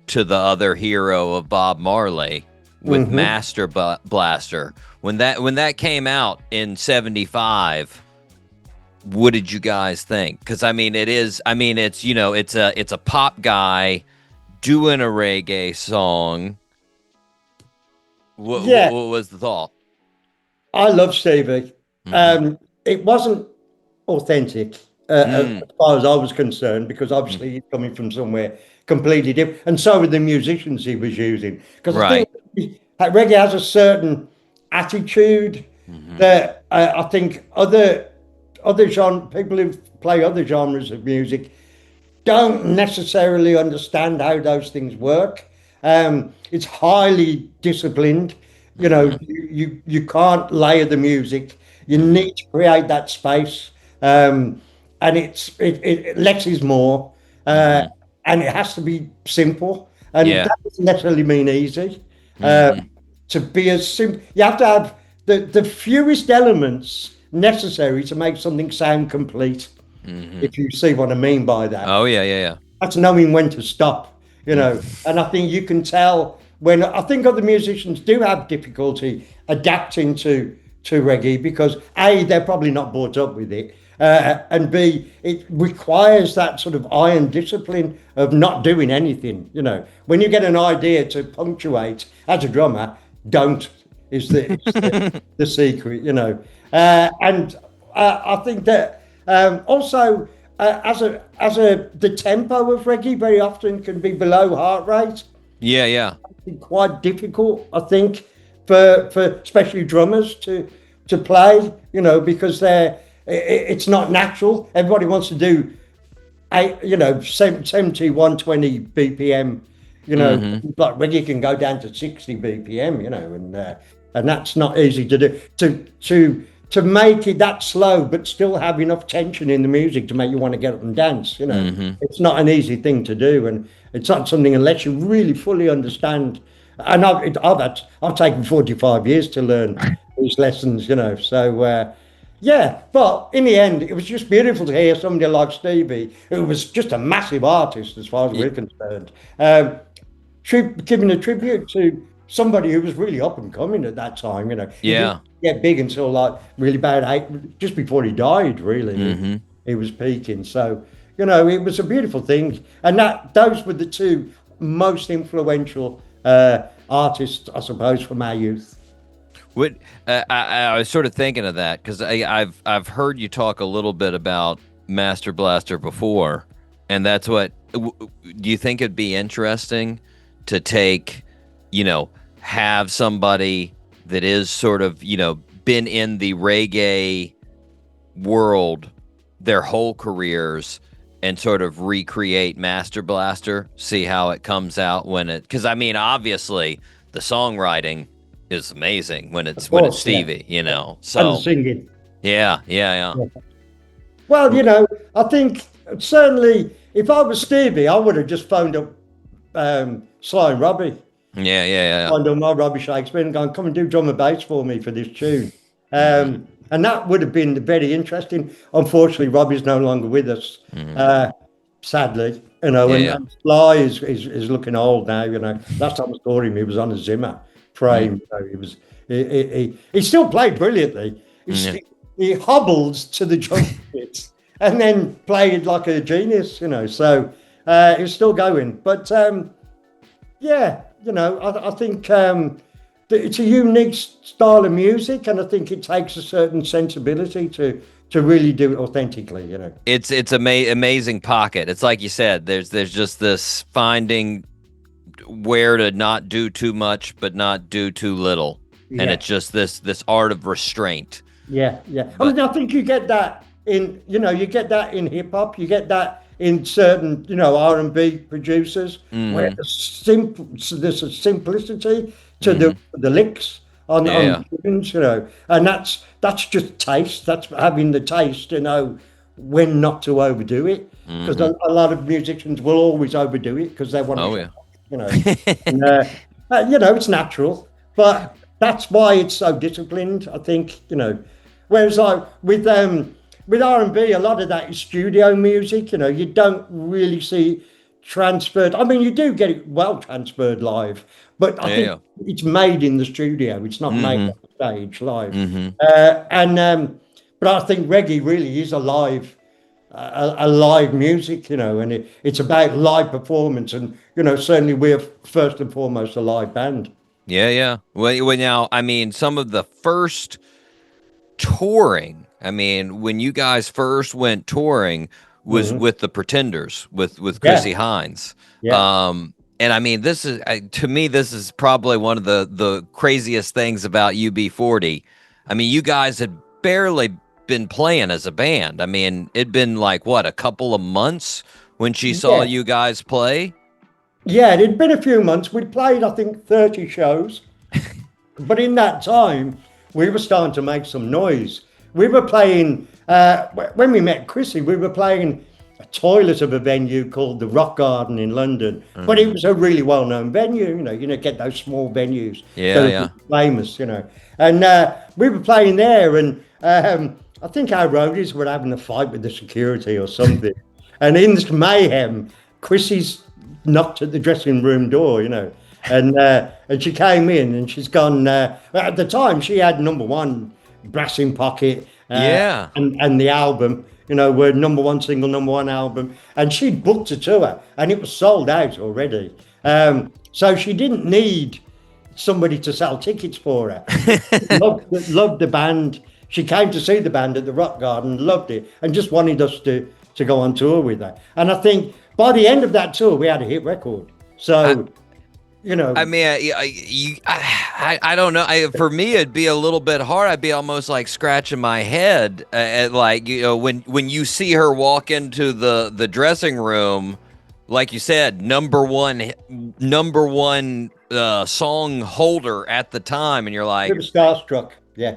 Speaker 2: to the other hero of Bob Marley with Master Blaster. When that came out in '75, what did you guys think? Because it's, you know, it's a pop guy doing a reggae song. What was the thought?
Speaker 8: I love Stevie. It wasn't authentic as far as I was concerned, because obviously he's coming from somewhere completely different, and so were the musicians he was using. Because I think reggae has a certain attitude that I think other people who play other genres of music don't necessarily understand how those things work. It's highly disciplined. You know, you can't layer the music. You need to create that space, and it less is more, and it has to be simple. And that doesn't necessarily mean easy. To be as simple, you have to have the fewest elements necessary to make something sound complete. If you see what I mean by that.
Speaker 2: Oh yeah.
Speaker 8: That's knowing when to stop, you know. And I think you can tell when, I think other musicians do have difficulty adapting to reggae because A, they're probably not brought up with it, and B, it requires that sort of iron discipline of not doing anything, you know. When you get an idea to punctuate, as a drummer, don't is the secret, you know. And I think that also the tempo of reggae very often can be below heart rate.
Speaker 2: Yeah.
Speaker 8: It's quite difficult, I think, for especially drummers to play, you know, because it's not natural. Everybody wants to do 70, 120 BPM, you know, like reggae can go down to 60 BPM, you know, and that's not easy to do. To make it that slow, but still have enough tension in the music to make you want to get up and dance, you know. It's not an easy thing to do, and it's not something unless you really fully understand. And I've taken 45 years to learn these lessons, you know. So, but in the end, it was just beautiful to hear somebody like Stevie, who was just a massive artist as far as we're concerned, giving a tribute to somebody who was really up and coming at that time, you know. He didn't get big until like really just before he died, really. He was peaking. So, you know, it was a beautiful thing. And those were the two most influential artists, I suppose, from our youth.
Speaker 2: What I was sort of thinking of that because I've heard you talk a little bit about Master Blaster before, and that's what. Do you think it'd be interesting to take, have somebody that is sort of, been in the reggae world their whole careers and sort of recreate Master Blaster, see how it comes out because obviously the songwriting is amazing when it's Stevie, so
Speaker 8: and singing.
Speaker 2: Yeah.
Speaker 8: Well, I think certainly if I was Stevie, I would have just phoned up Sly and Robbie.
Speaker 2: Yeah.
Speaker 8: Phoned up my Robbie Shakespeare and gone, come and do drum and bass for me for this tune. And that would have been very interesting. Unfortunately, Robbie's no longer with us, sadly. And Sly is looking old now. Last time I saw him, he was on a Zimmer frame. He still played brilliantly. He hobbled to the drum kit and then played like a genius. So he's still going. But I think it's a unique style of music, and I think it takes a certain sensibility to really do it authentically.
Speaker 2: It's amazing pocket. It's like you said. There's just this finding where to not do too much, but not do too little, and it's just this art of restraint.
Speaker 8: Yeah. I think you get that in hip hop. You get that in certain R&B producers where there's a simplicity to the licks on tunes, and that's just taste. That's having the taste to know when not to overdo it, because a lot of musicians will always overdo it because they want to. It's natural, but that's why it's so disciplined, I think. Whereas like with R&B, a lot of that is studio music. You don't really see transferred. I mean, you do get it well transferred live, but I think it's made in the studio. It's not made on the stage live. But I think reggae really is a live music, and it's about live performance. And certainly we're first and foremost a live band.
Speaker 2: Yeah. Well, now, some of the first touring. When you guys first went touring was with the Pretenders, with Chrissy Hines. Yeah. And this is to me, this is probably one of the craziest things about UB40. You guys had barely been playing as a band. It'd been like a couple of months when she saw you guys play.
Speaker 8: Yeah, it'd been a few months. We'd played, I think, 30 shows. But in that time, we were starting to make some noise. We were playing, when we met Chrissy, we were playing a toilet of a venue called the Rock Garden in London. But it was a really well-known venue, get those small venues. Famous, And we were playing there, and I think our roadies were having a fight with the security or something. And in this mayhem, Chrissy's knocked at the dressing room door, and she came in and she's gone, at the time she had number one, Brass in Pocket, and the album, were number one single, number one album, and she'd booked a tour and it was sold out already. So she didn't need somebody to sell tickets for her. loved the band. She came to see the band at the Rock Garden, loved it, and just wanted us to go on tour with her. And I think by the end of that tour, we had a hit record. So,
Speaker 2: I don't know. For me, it'd be a little bit hard. I'd be almost like scratching my head at when you see her walk into the dressing room, like you said, number one song holder at the time, and you're like,
Speaker 8: we were starstruck. Yeah.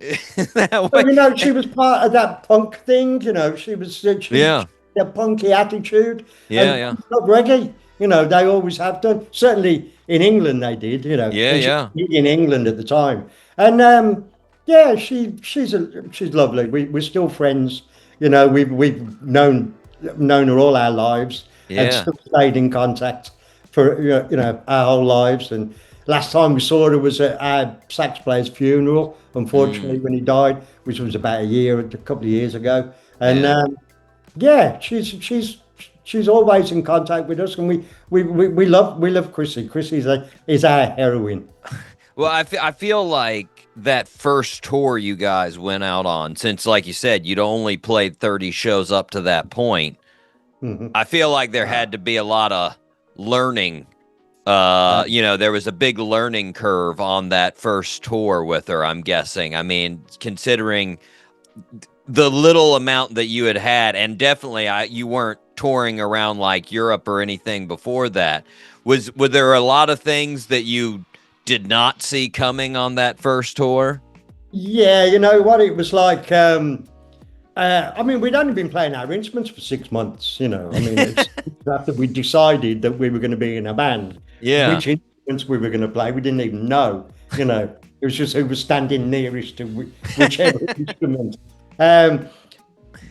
Speaker 8: But, she was part of that punk thing. She was a punky attitude. And love reggae. They always have done. Certainly in England they did, in England at the time. And she's lovely. We're still friends. We've known her all our lives and still stayed in contact for our whole lives. And last time we saw her was at our sax player's funeral, unfortunately, when he died, which was about a couple of years ago. And she's always in contact with us, and we love Chrissy. Chrissy is our heroine.
Speaker 2: Well, I feel like that first tour you guys went out on, since like you said, you'd only played 30 shows up to that point. I feel like there had to be a lot of learning. There was a big learning curve on that first tour with her, I'm guessing. I mean, considering the little amount that you had, and definitely you weren't touring around like Europe or anything before that. Were there a lot of things that you did not see coming on that first tour?
Speaker 8: Yeah, you know what it was like. I mean, we'd only been playing our instruments for 6 months. You know, I mean, it's after we decided that we were going to be in a band.
Speaker 2: Yeah.
Speaker 8: Which instruments we were going to play, we didn't even know. You know, it was just who was standing nearest to whichever instrument.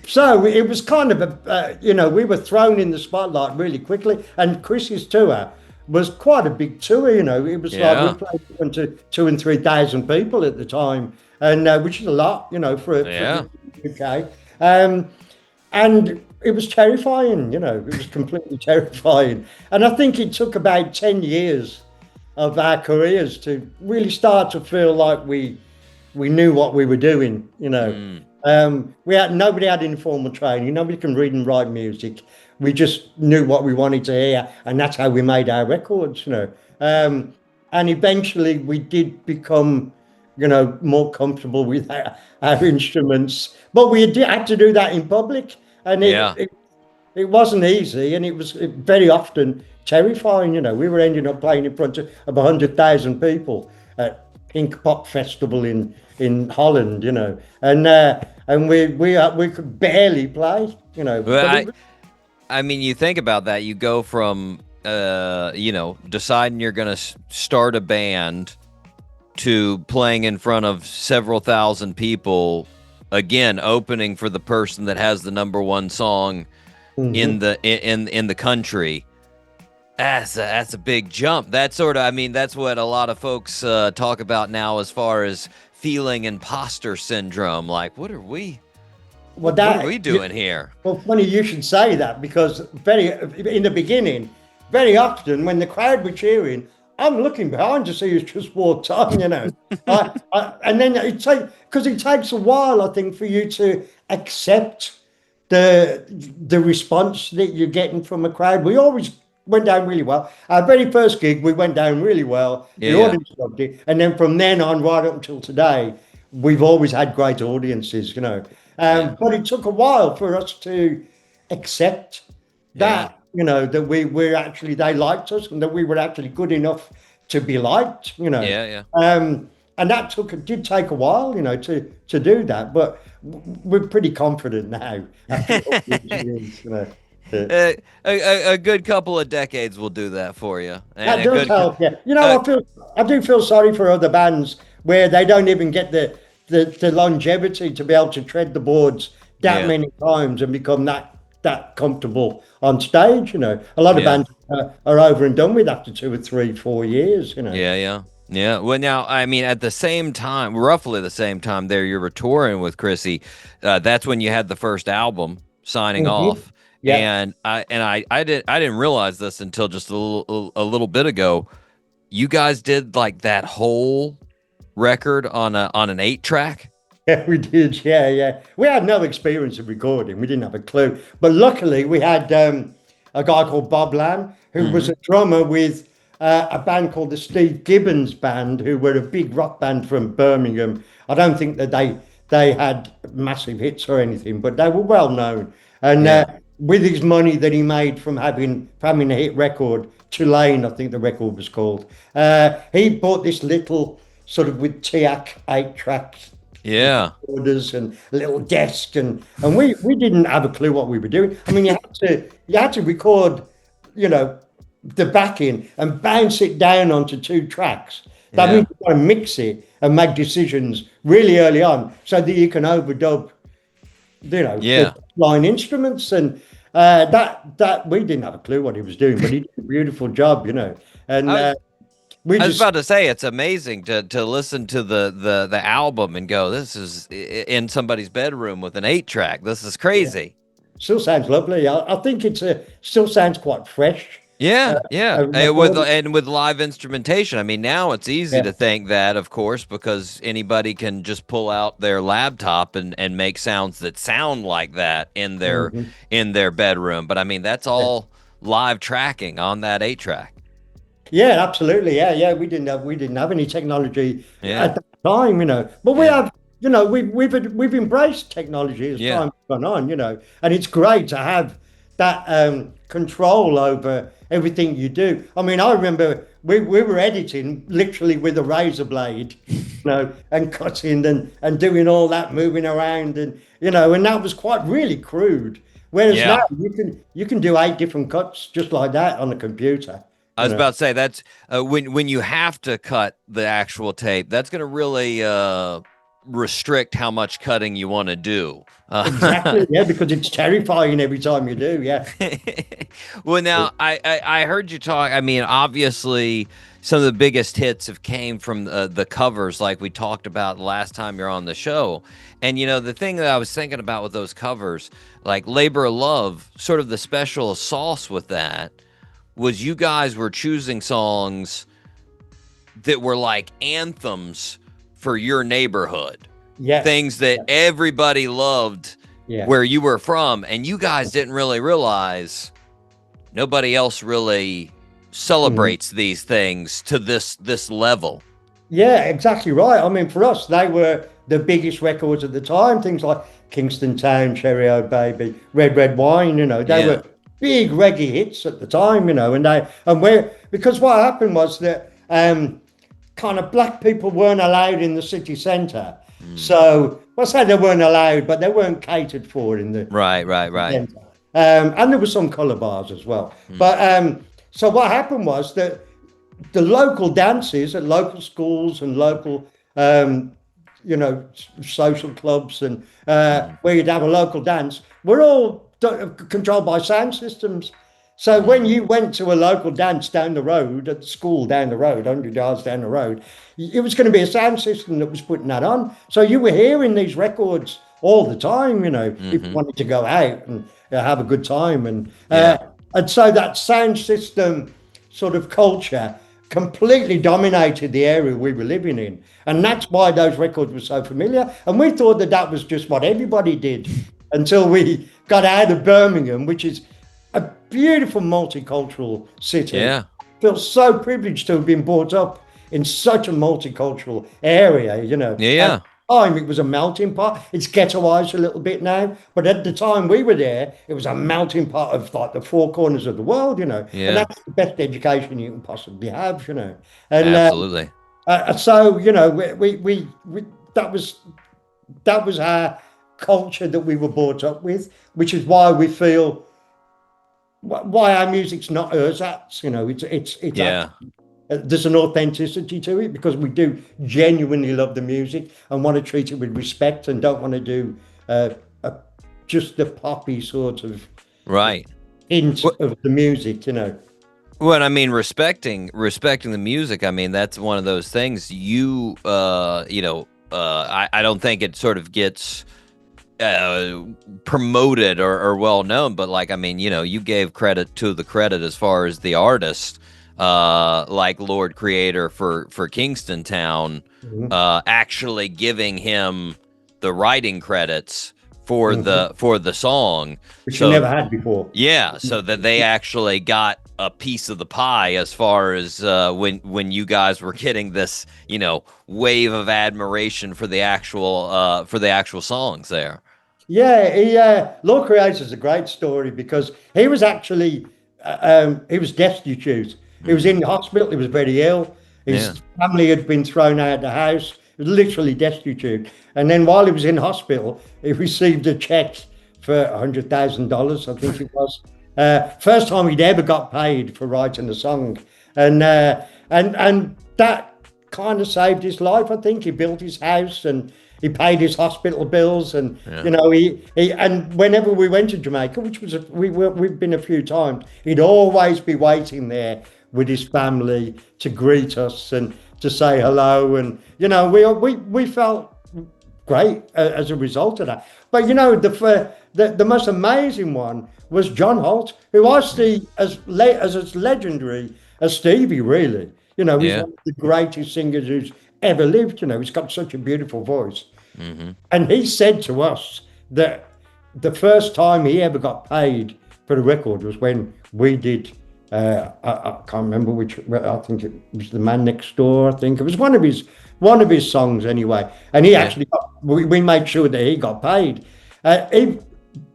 Speaker 8: So it was kind of we were thrown in the spotlight really quickly. And Chris's tour was quite a big tour. You know, it was like we played to 2,000 and 3,000 people at the time, and which is a lot, you know, for the UK. And it was terrifying. You know, it was completely terrifying. And I think it took about 10 years of our careers to really start to feel like we knew what we were doing. You know. Nobody had informal training. Nobody can read and write music. We just knew what we wanted to hear, and that's how we made our records, you know. And eventually we did become, you know, more comfortable with our instruments. But we had to do that in public, and it wasn't easy, and it was very often terrifying. You know, we were ending up playing in front of 100,000 people at Pink Pop Festival in Holland, you know, and we could barely play, you know.
Speaker 2: Well, I mean, you think about that. You go from deciding you're going to start a band to playing in front of several thousand people, again opening for the person that has the number one song in the country. That's a big jump. That's that's what a lot of folks talk about now as far as feeling imposter syndrome. Like, what are we doing here?
Speaker 8: Well, funny you should say that, because in the beginning, very often when the crowd were cheering, I'm looking behind to see who's just walked on, you know. And then because it takes a while, I think, for you to accept the response that you're getting from a crowd. We always went down really well. Our very first gig, we went down really well. The audience loved it. And then from then on, right up until today, we've always had great audiences, you know. But it took a while for us to accept that, you know, that they liked us, and that we were actually good enough to be liked, you know. And that did take a while, you know, to do that. But we're pretty confident now. After all these years, you know.
Speaker 2: A good couple of decades will do that for you. And
Speaker 8: that does help, yeah. You know, I do feel sorry for other bands where they don't even get the longevity to be able to tread the boards that many times and become that comfortable on stage. You know, a lot of bands are over and done with after 2 or 3, 4 years. You know.
Speaker 2: Yeah. Well, now, I mean, at the same time, roughly the same time, there you were touring with Chrissy. That's when you had the first album, Signing Off. Yeah. And I didn't realize this until just a little bit ago. You guys did like that whole record on an 8-track.
Speaker 8: Yeah, we did. Yeah. We had no experience of recording. We didn't have a clue. But luckily, we had a guy called Bob Lamb, who was a drummer with a band called the Steve Gibbons Band, who were a big rock band from Birmingham. I don't think that they had massive hits or anything, but they were well known. And with his money that he made from having a hit record, Tulane, I think the record was called, he bought this little sort of with TIAC 8-track orders and a little desk, and we didn't have a clue what we were doing. I mean, you had to record, you know, the backing and bounce it down onto 2 tracks. That means you got to mix it and make decisions really early on so that you can overdub, you know, the line instruments, and that we didn't have a clue what he was doing, but he did a beautiful job, you know. And
Speaker 2: I was about to say, it's amazing to listen to the album and go, this is in somebody's bedroom with an 8-track. This is crazy.
Speaker 8: Still sounds lovely. I think still sounds quite fresh.
Speaker 2: Yeah, yeah.
Speaker 8: recording.
Speaker 2: With live instrumentation. I mean, now it's easy
Speaker 8: Yeah.
Speaker 2: to think that, of course, because anybody can just pull out their laptop and make sounds that sound like that in their bedroom. But I mean, that's all live tracking on that 8-track.
Speaker 8: Yeah, absolutely. Yeah. We didn't have any technology
Speaker 2: Yeah.
Speaker 8: at that time, But we have, we've embraced technology as
Speaker 2: Yeah.
Speaker 8: time's gone on, and it's great to have that control over everything you do. I mean, I remember we were editing literally with a razor blade, and cutting and doing all that, moving around, and and that was quite really crude. Whereas
Speaker 2: Yeah.
Speaker 8: now you can do 8 different cuts just like that on a computer.
Speaker 2: I was about to say that's when you have to cut the actual tape, that's going to really restrict how much cutting you want to do.
Speaker 8: Exactly, yeah, because it's terrifying every time you do, yeah.
Speaker 2: Well, now I heard you talk. I mean, obviously, some of the biggest hits have came from the covers, like we talked about last time you're on the show. And the thing that I was thinking about with those covers, like "Labor of Love," sort of the special sauce with that was you guys were choosing songs that were like anthems for your neighborhood.
Speaker 8: Yes.
Speaker 2: Things that everybody loved where you were from, and you guys didn't really realize nobody else really celebrates these things to this level.
Speaker 8: Yeah, exactly right. I mean, for us, they were the biggest records at the time. Things like Kingston Town, Cherry O Baby, Red Red Wine, they were big reggae hits at the time, because what happened was that kind of black people weren't allowed in the city centre. So I say they weren't allowed, but they weren't catered for in the
Speaker 2: right.
Speaker 8: centre. And there were some colour bars as well. But so what happened was that the local dances at local schools and local social clubs and where you'd have a local dance were all controlled by sound systems. So when you went to a local dance down the road, at the school down the road, 100 yards down the road, it was going to be a sound system that was putting that on. So you were hearing these records all the time, if you wanted to go out and have a good time. And so that sound system sort of culture completely dominated the area we were living in. And that's why those records were so familiar. And we thought that was just what everybody did until we got out of Birmingham, which is a beautiful multicultural city.
Speaker 2: Yeah.
Speaker 8: I feel so privileged to have been brought up in such a multicultural area,
Speaker 2: Yeah.
Speaker 8: At the time, it was a melting pot. It's ghettoized a little bit now, but at the time we were there, it was a melting pot of like the 4 corners of the world,
Speaker 2: Yeah.
Speaker 8: And that's the best education you can possibly have, And
Speaker 2: Absolutely.
Speaker 8: So we that was our culture that we were brought up with, which is why we feel why our music's not ersatz, it's there's an authenticity to it because we do genuinely love the music and want to treat it with respect and don't want to do just the poppy sort of hint of the music,
Speaker 2: Well, I mean, respecting the music. I mean, that's one of those things. I don't think it sort of gets promoted or well known, but like, I mean, you gave credit to the credit as far as the artist, like Lord Creator for Kingston Town, actually giving him the writing credits for the song,
Speaker 8: which you never had before.
Speaker 2: Yeah, so that they actually got a piece of the pie as far as when you guys were getting this, wave of admiration for the actual songs there.
Speaker 8: Yeah, Lord Creator's a great story because he was actually he was destitute. He was in the hospital. He was very ill. His family had been thrown out of the house. He was literally destitute. And then while he was in hospital, he received a check for $100,000, I think it was. First time he'd ever got paid for writing a song, and that kind of saved his life. I think he built his house and he paid his hospital bills, and he and whenever we went to Jamaica, which was we've been a few times, he'd always be waiting there with his family to greet us and to say hello, and we felt great as a result of that. But the most amazing one was John Holt, who I see as legendary as Stevie, really. You know, he's one of the greatest singers who's ever lived. You know, he's got such a beautiful voice. Mm-hmm. And he said to us that the first time he ever got paid for the record was when we did, I can't remember which, I think it was The Man Next Door, I think. It was one of his songs anyway. And he actually we made sure that he got paid.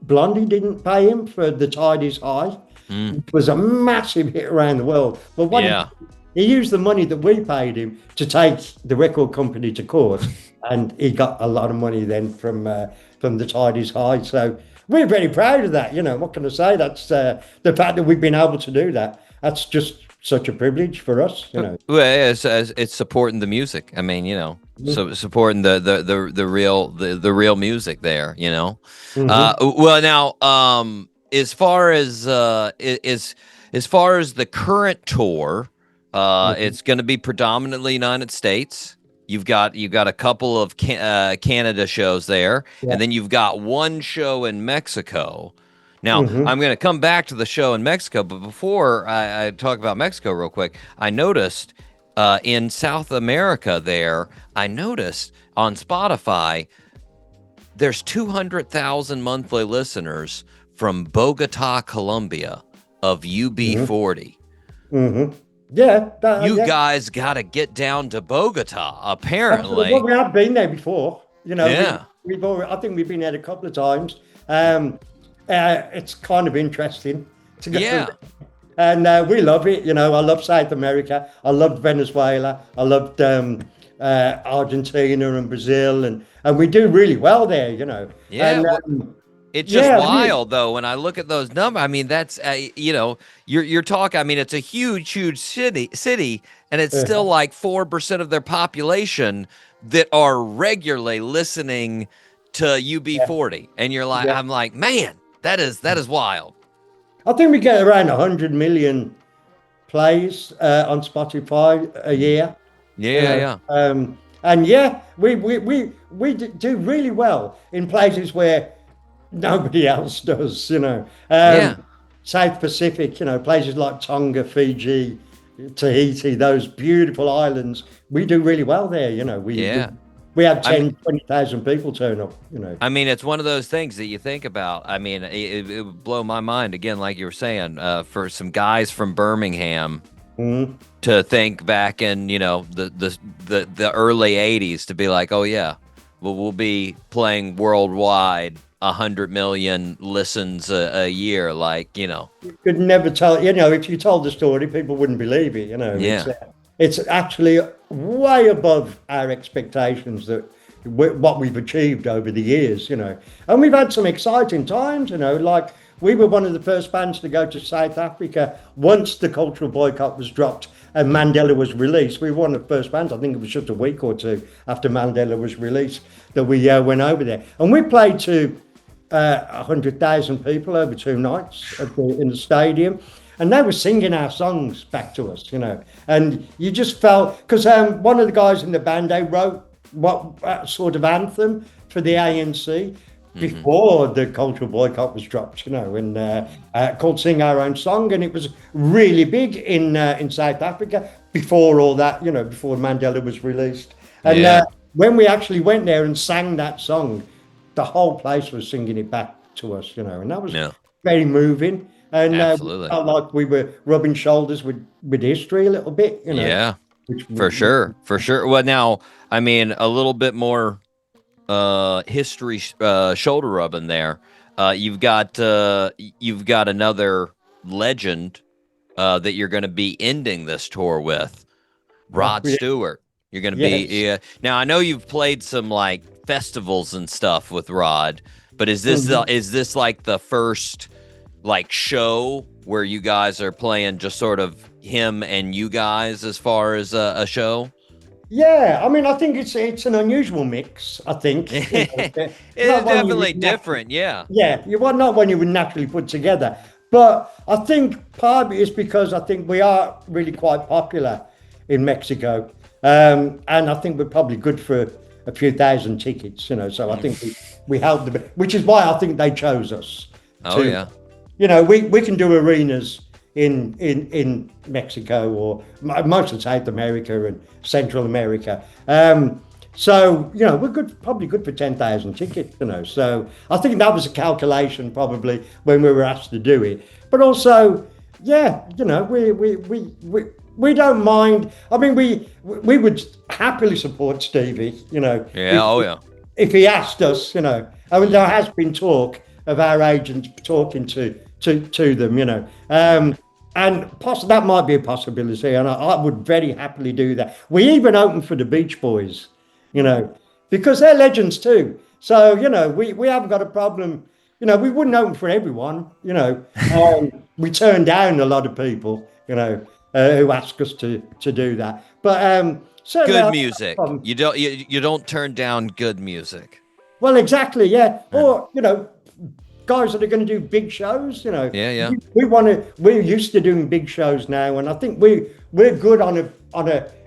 Speaker 8: Blondie didn't pay him for The Tide Is High. It was a massive hit around the world. But he used the money that we paid him to take the record company to court, and he got a lot of money then from The Tide Is High. So we're very proud of that. You know, what can I say? That's the fact that we've been able to do that. That's just such a privilege for us. You know,
Speaker 2: well, it's supporting the music. I mean, you know, so supporting the real music there. You know, well now, as far as the current tour. It's going to be predominantly United States. You've got a couple of Canada shows there, and then you've got one show in Mexico. Now, I'm going to come back to the show in Mexico, but before I talk about Mexico real quick, I noticed in South America there, I noticed on Spotify, there's 200,000 monthly listeners from Bogota, Colombia, of UB40.
Speaker 8: Yeah,
Speaker 2: guys got to get down to Bogota. Apparently,
Speaker 8: well, we have been there before. You know, we've already, I think we've been there a couple of times. It's kind of interesting to go. Yeah, and we love it. You know, I love South America. I loved Venezuela. I loved Argentina and Brazil, and we do really well there. You know,
Speaker 2: it's just wild, though, when I look at those numbers. I mean, that's, you know, you're talking, I mean, it's a huge city, and it's still like 4% of their population that are regularly listening to UB40. And you're like, I'm like, man, that is wild.
Speaker 8: I think we get around 100 million plays on Spotify a year. And we do really well in places where nobody else does, you know. South Pacific, you know, places like Tonga, Fiji, Tahiti, those beautiful islands, we do really well there, you know. We have 20,000 people turn up, you know.
Speaker 2: I mean, it's one of those things that you think about. I mean, it would blow my mind, again, like you were saying, for some guys from Birmingham to think back in, you know, the early 80s to be like, oh, yeah, we'll be playing worldwide 100 million listens a year, like, you know.
Speaker 8: You could never tell, you know, if you told the story, people wouldn't believe it, you know. It's actually way above our expectations that what we've achieved over the years, you know. And we've had some exciting times, you know, like we were one of the first bands to go to South Africa once the cultural boycott was dropped and Mandela was released. We were one of the first bands, I think it was just a week or two after Mandela was released, that we went over there. And we played to 100,000 people over 2 nights in the stadium, and they were singing our songs back to us, you know. And you just felt, because one of the guys in the band, they wrote what sort of anthem for the ANC before the cultural boycott was dropped, you know, and called Sing Our Own Song, and it was really big in South Africa before all that, you know, before Mandela was released. And when we actually went there and sang that song, the whole place was singing it back to us, you know, and that was very moving. And we felt like we were rubbing shoulders with history a little bit, you know. Yeah,
Speaker 2: for sure. Well, now, I mean, a little bit more history shoulder rubbing there. You've got another legend that you're going to be ending this tour with, Rod Stewart. You're going to be now. I know you've played some like festivals and stuff with Rod, but is this like the first like show where you guys are playing just sort of him and you guys as far as a show?
Speaker 8: Yeah, I mean, I think it's an unusual mix. I think
Speaker 2: it's definitely different. Yeah,
Speaker 8: well, not one you would naturally put together, but I think part of it is because I think we are really quite popular in Mexico, and I think we're probably good for a few thousand tickets, so I think we held them, which is why I think they chose us.
Speaker 2: Oh, yeah.
Speaker 8: We can do arenas in Mexico or most of South America and Central America. So, we're probably good for 10,000 tickets, So I think that was a calculation probably when we were asked to do it. But also, yeah, we don't mind. I mean, we would happily support Stevie,
Speaker 2: Yeah,
Speaker 8: if he asked us, I mean, there has been talk of our agents talking to them, and that might be a possibility, and I would very happily do that. We even opened for the Beach Boys, because they're legends too. So, we haven't got a problem. We wouldn't open for everyone, we turn down a lot of people, who ask us to do that. But
Speaker 2: good music. You don't turn down good music.
Speaker 8: Well, exactly, yeah. Or guys that are going to do big shows,
Speaker 2: Yeah.
Speaker 8: We're used to doing big shows now, and I think we're good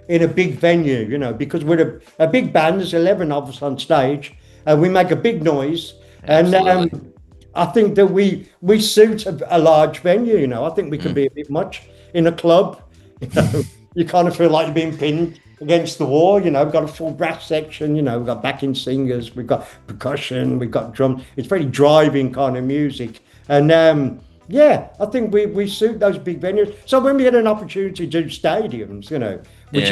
Speaker 8: in a big venue, because we're a big band. There's 11 of us on stage, and we make a big noise.
Speaker 2: Absolutely.
Speaker 8: And I think that we suit a large venue. I think we can be a bit much in a club. You kind of feel like you're being pinned against the wall. We've got a full brass section. We've got backing singers, we've got percussion, we've got drums. It's very driving kind of music, and I think we suit those big venues. So when we get an opportunity to do stadiums, which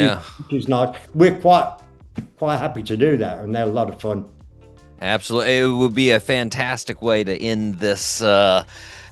Speaker 8: is nice, we're quite happy to do that, and they're a lot of fun.
Speaker 2: Absolutely, it would be a fantastic way to end this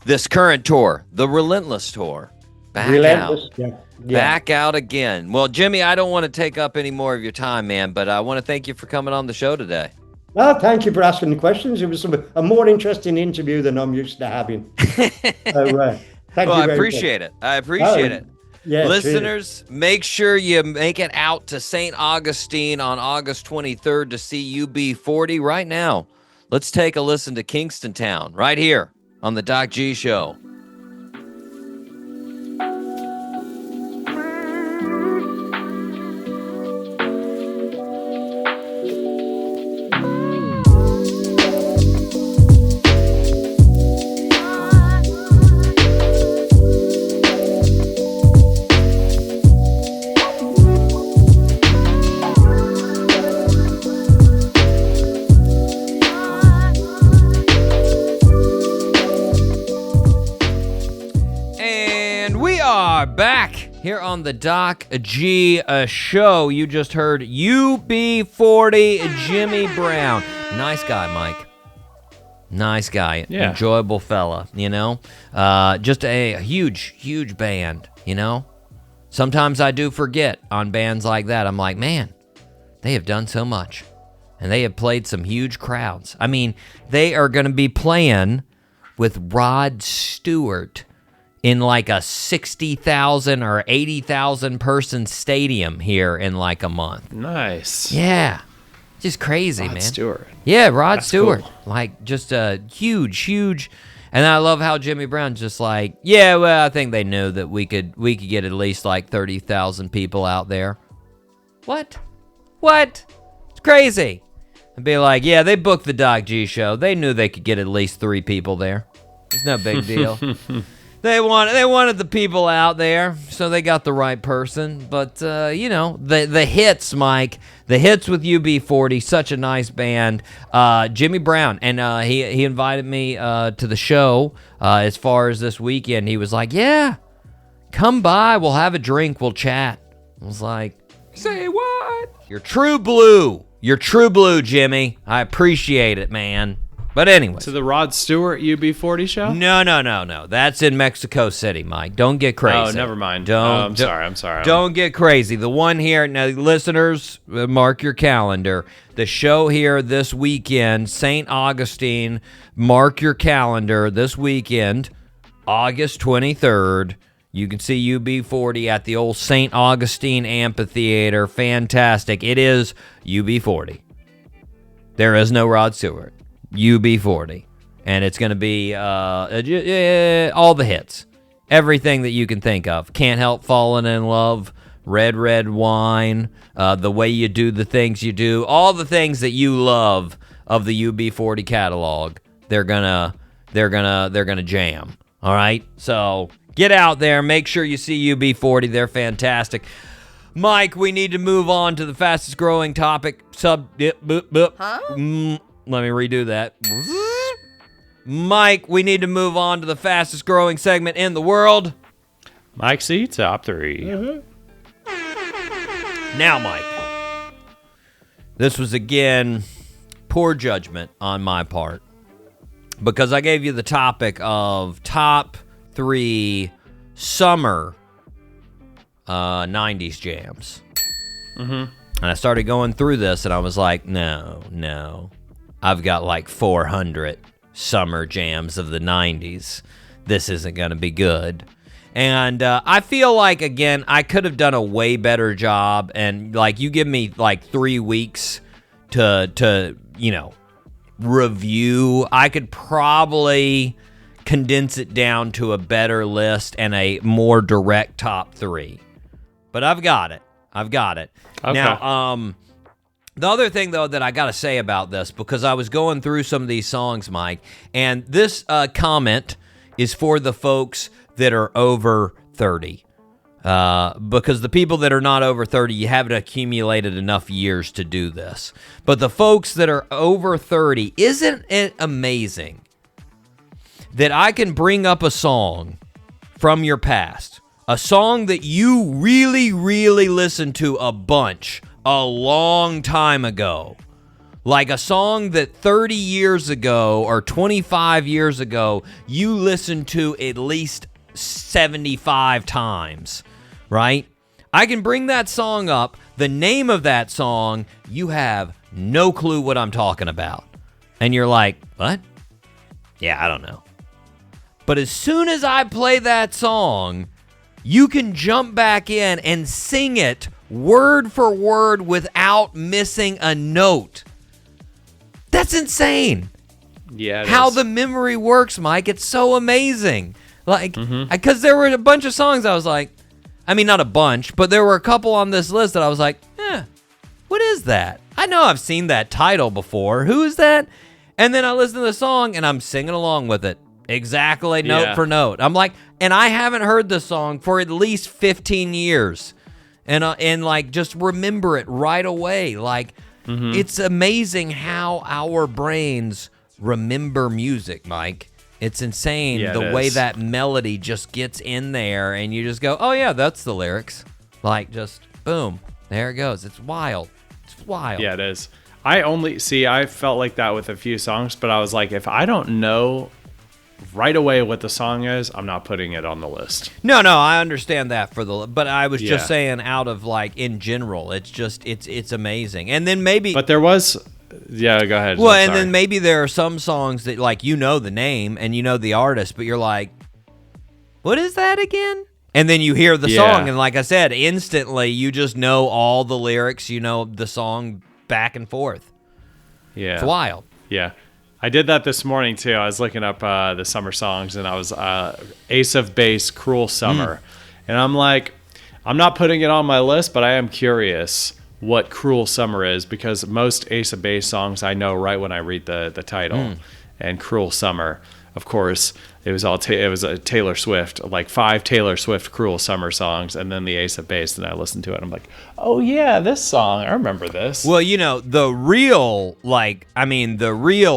Speaker 2: this current tour, the Relentless tour.
Speaker 8: Relentless, yeah.
Speaker 2: Back out again. Well, Jimmy, I don't want to take up any more of your time, man, but I want to thank you for coming on the show today.
Speaker 8: Well, thank you for asking the questions. It was a more interesting interview than I'm used to having. So, thank you.
Speaker 2: I appreciate it. I appreciate it.
Speaker 8: Yeah,
Speaker 2: listeners, make sure you make it out to St. Augustine on August 23rd to see UB40 right now. Let's take a listen to Kingston Town right here on the Doc G Show. Back here on the Doc G Show. You just heard UB40 Jimmy Brown. Nice guy, Mike. Nice guy.
Speaker 3: Yeah.
Speaker 2: Enjoyable fella, just a huge band, Sometimes I do forget on bands like that. I'm like, man, they have done so much. And they have played some huge crowds. I mean, they are going to be playing with Rod Stewart in like a 60,000 or 80,000 person stadium here in like a month.
Speaker 3: Nice.
Speaker 2: Yeah. Just crazy, man.
Speaker 3: Rod Stewart.
Speaker 2: Yeah, Rod Stewart.
Speaker 3: Cool.
Speaker 2: Like just a huge. And I love how Jimmy Brown's just like, yeah, well, I think they knew that we could get at least like 30,000 people out there. What? It's crazy. And be like, yeah, they booked the Doc G Show. They knew they could get at least 3 people there. It's no big deal. They wanted the people out there, so they got the right person. But, the hits, Mike, the hits with UB40, such a nice band. Jimmy Brown, and he invited me to the show as far as this weekend. He was like, yeah, come by. We'll have a drink. We'll chat. I was like, say what? You're true blue. You're true blue, Jimmy. I appreciate it, man. But anyway.
Speaker 3: To the Rod Stewart UB40 show?
Speaker 2: No. That's in Mexico City, Mike. Don't get crazy.
Speaker 3: Oh, never mind. I'm sorry.
Speaker 2: Don't get crazy. The one here, now, listeners, mark your calendar. The show here this weekend, St. Augustine, mark your calendar this weekend, August 23rd. You can see UB40 at the old St. Augustine Amphitheater. Fantastic. It is UB40. There is no Rod Stewart. UB40, and it's going to be all the hits, everything that you can think of. Can't Help Falling in Love, Red, Red Wine, The Way You Do the Things You Do, all the things that you love of the UB40 catalog, they're gonna jam. All right? So get out there, make sure you see UB40, they're fantastic. Mike, we need to move on to the fastest growing topic. Let me redo that. Mike, we need to move on to the fastest growing segment in the world.
Speaker 3: Mike C, top 3.
Speaker 2: Now, Mike, this was again poor judgment on my part because I gave you the topic of top 3 summer 90s jams. And I started going through this and I was like, no. I've got like 400 summer jams of the 90s. This isn't going to be good. And I feel like, again, I could have done a way better job. And, like, you give me, like, 3 weeks to review. I could probably condense it down to a better list and a more direct top 3. But I've got it. Okay. Now, the other thing, though, that I got to say about this, because I was going through some of these songs, Mike, and this comment is for the folks that are over 30. Because the people that are not over 30, you haven't accumulated enough years to do this. But the folks that are over 30, isn't it amazing that I can bring up a song from your past, a song that you really, really listened to a bunch a long time ago, like a song that 30 years ago or 25 years ago you listened to at least 75 times, right? I can bring that song up, the name of that song, you have no clue what I'm talking about. And you're like, what? Yeah, I don't know. But as soon as I play that song, you can jump back in and sing it word for word without missing a note. That's insane.
Speaker 3: Yeah,
Speaker 2: how the memory works, Mike. It's so amazing. Like, because there were a bunch of songs I was like, I mean, not a bunch, but there were a couple on this list that I was like, what is that? I know I've seen that title before. Who is that? And then I listen to the song and I'm singing along with it. Exactly, note for note. I'm like, and I haven't heard this song for at least 15 years. And like, just remember it right away. Like, it's amazing how our brains remember music, Mike. It's insane the way that melody just gets in there and you just go, oh yeah, that's the lyrics. Like, just boom, there it goes. It's wild. It's wild.
Speaker 3: Yeah, it is. I felt like that with a few songs, but I was like, if I don't know right away what the song is, I'm not putting it on the list.
Speaker 2: No, I understand that but I was just saying out of like in general, it's just it's amazing. And then maybe
Speaker 3: But there was go ahead.
Speaker 2: Well, and then maybe there are some songs that like you know the name and you know the artist, but you're like, what is that again? And then you hear the song and like I said, instantly you just know all the lyrics, you know the song back and forth.
Speaker 3: Yeah.
Speaker 2: It's wild.
Speaker 3: Yeah. I did that this morning, too. I was looking up the summer songs, and I was Ace of Base, Cruel Summer. And I'm like, I'm not putting it on my list, but I am curious what Cruel Summer is, because most Ace of Base songs I know right when I read the title. And Cruel Summer, of course, it was a Taylor Swift, like 5 Taylor Swift Cruel Summer songs, and then the Ace of Base, and I listened to it, and I'm like, oh yeah, this song, I remember this.
Speaker 2: Well, you know, the real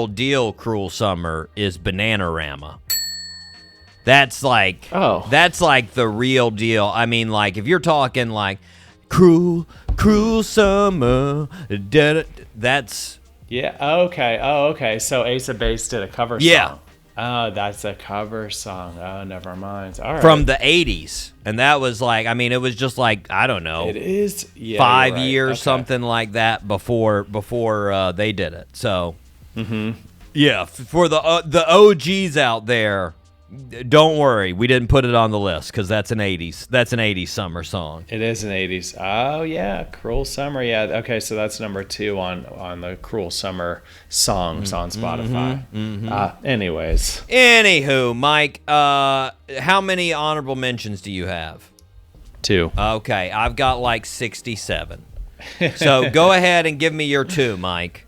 Speaker 2: deal Cruel Summer is Bananarama. That's like the real deal. I mean, like, if you're talking like Cruel Summer, that's...
Speaker 3: Yeah, okay. Oh, okay. So Ace of Base did a cover song.
Speaker 2: Yeah.
Speaker 3: Oh, that's a cover song. Oh, never mind. All right.
Speaker 2: From the 80s. And that was like, I mean, it was just like, I don't know.
Speaker 3: It is
Speaker 2: 5 years, something like that before they did it. So, yeah, for the OGs out there, don't worry, we didn't put it on the list because that's an 80s summer song.
Speaker 3: It is an 80s. Oh yeah, Cruel Summer. Yeah. Okay, so that's number 2 on the Cruel Summer songs on Spotify.
Speaker 2: Anywho, Mike, how many honorable mentions do you have?
Speaker 3: 2.
Speaker 2: Okay, I've got like 67. So go ahead and give me your 2, Mike.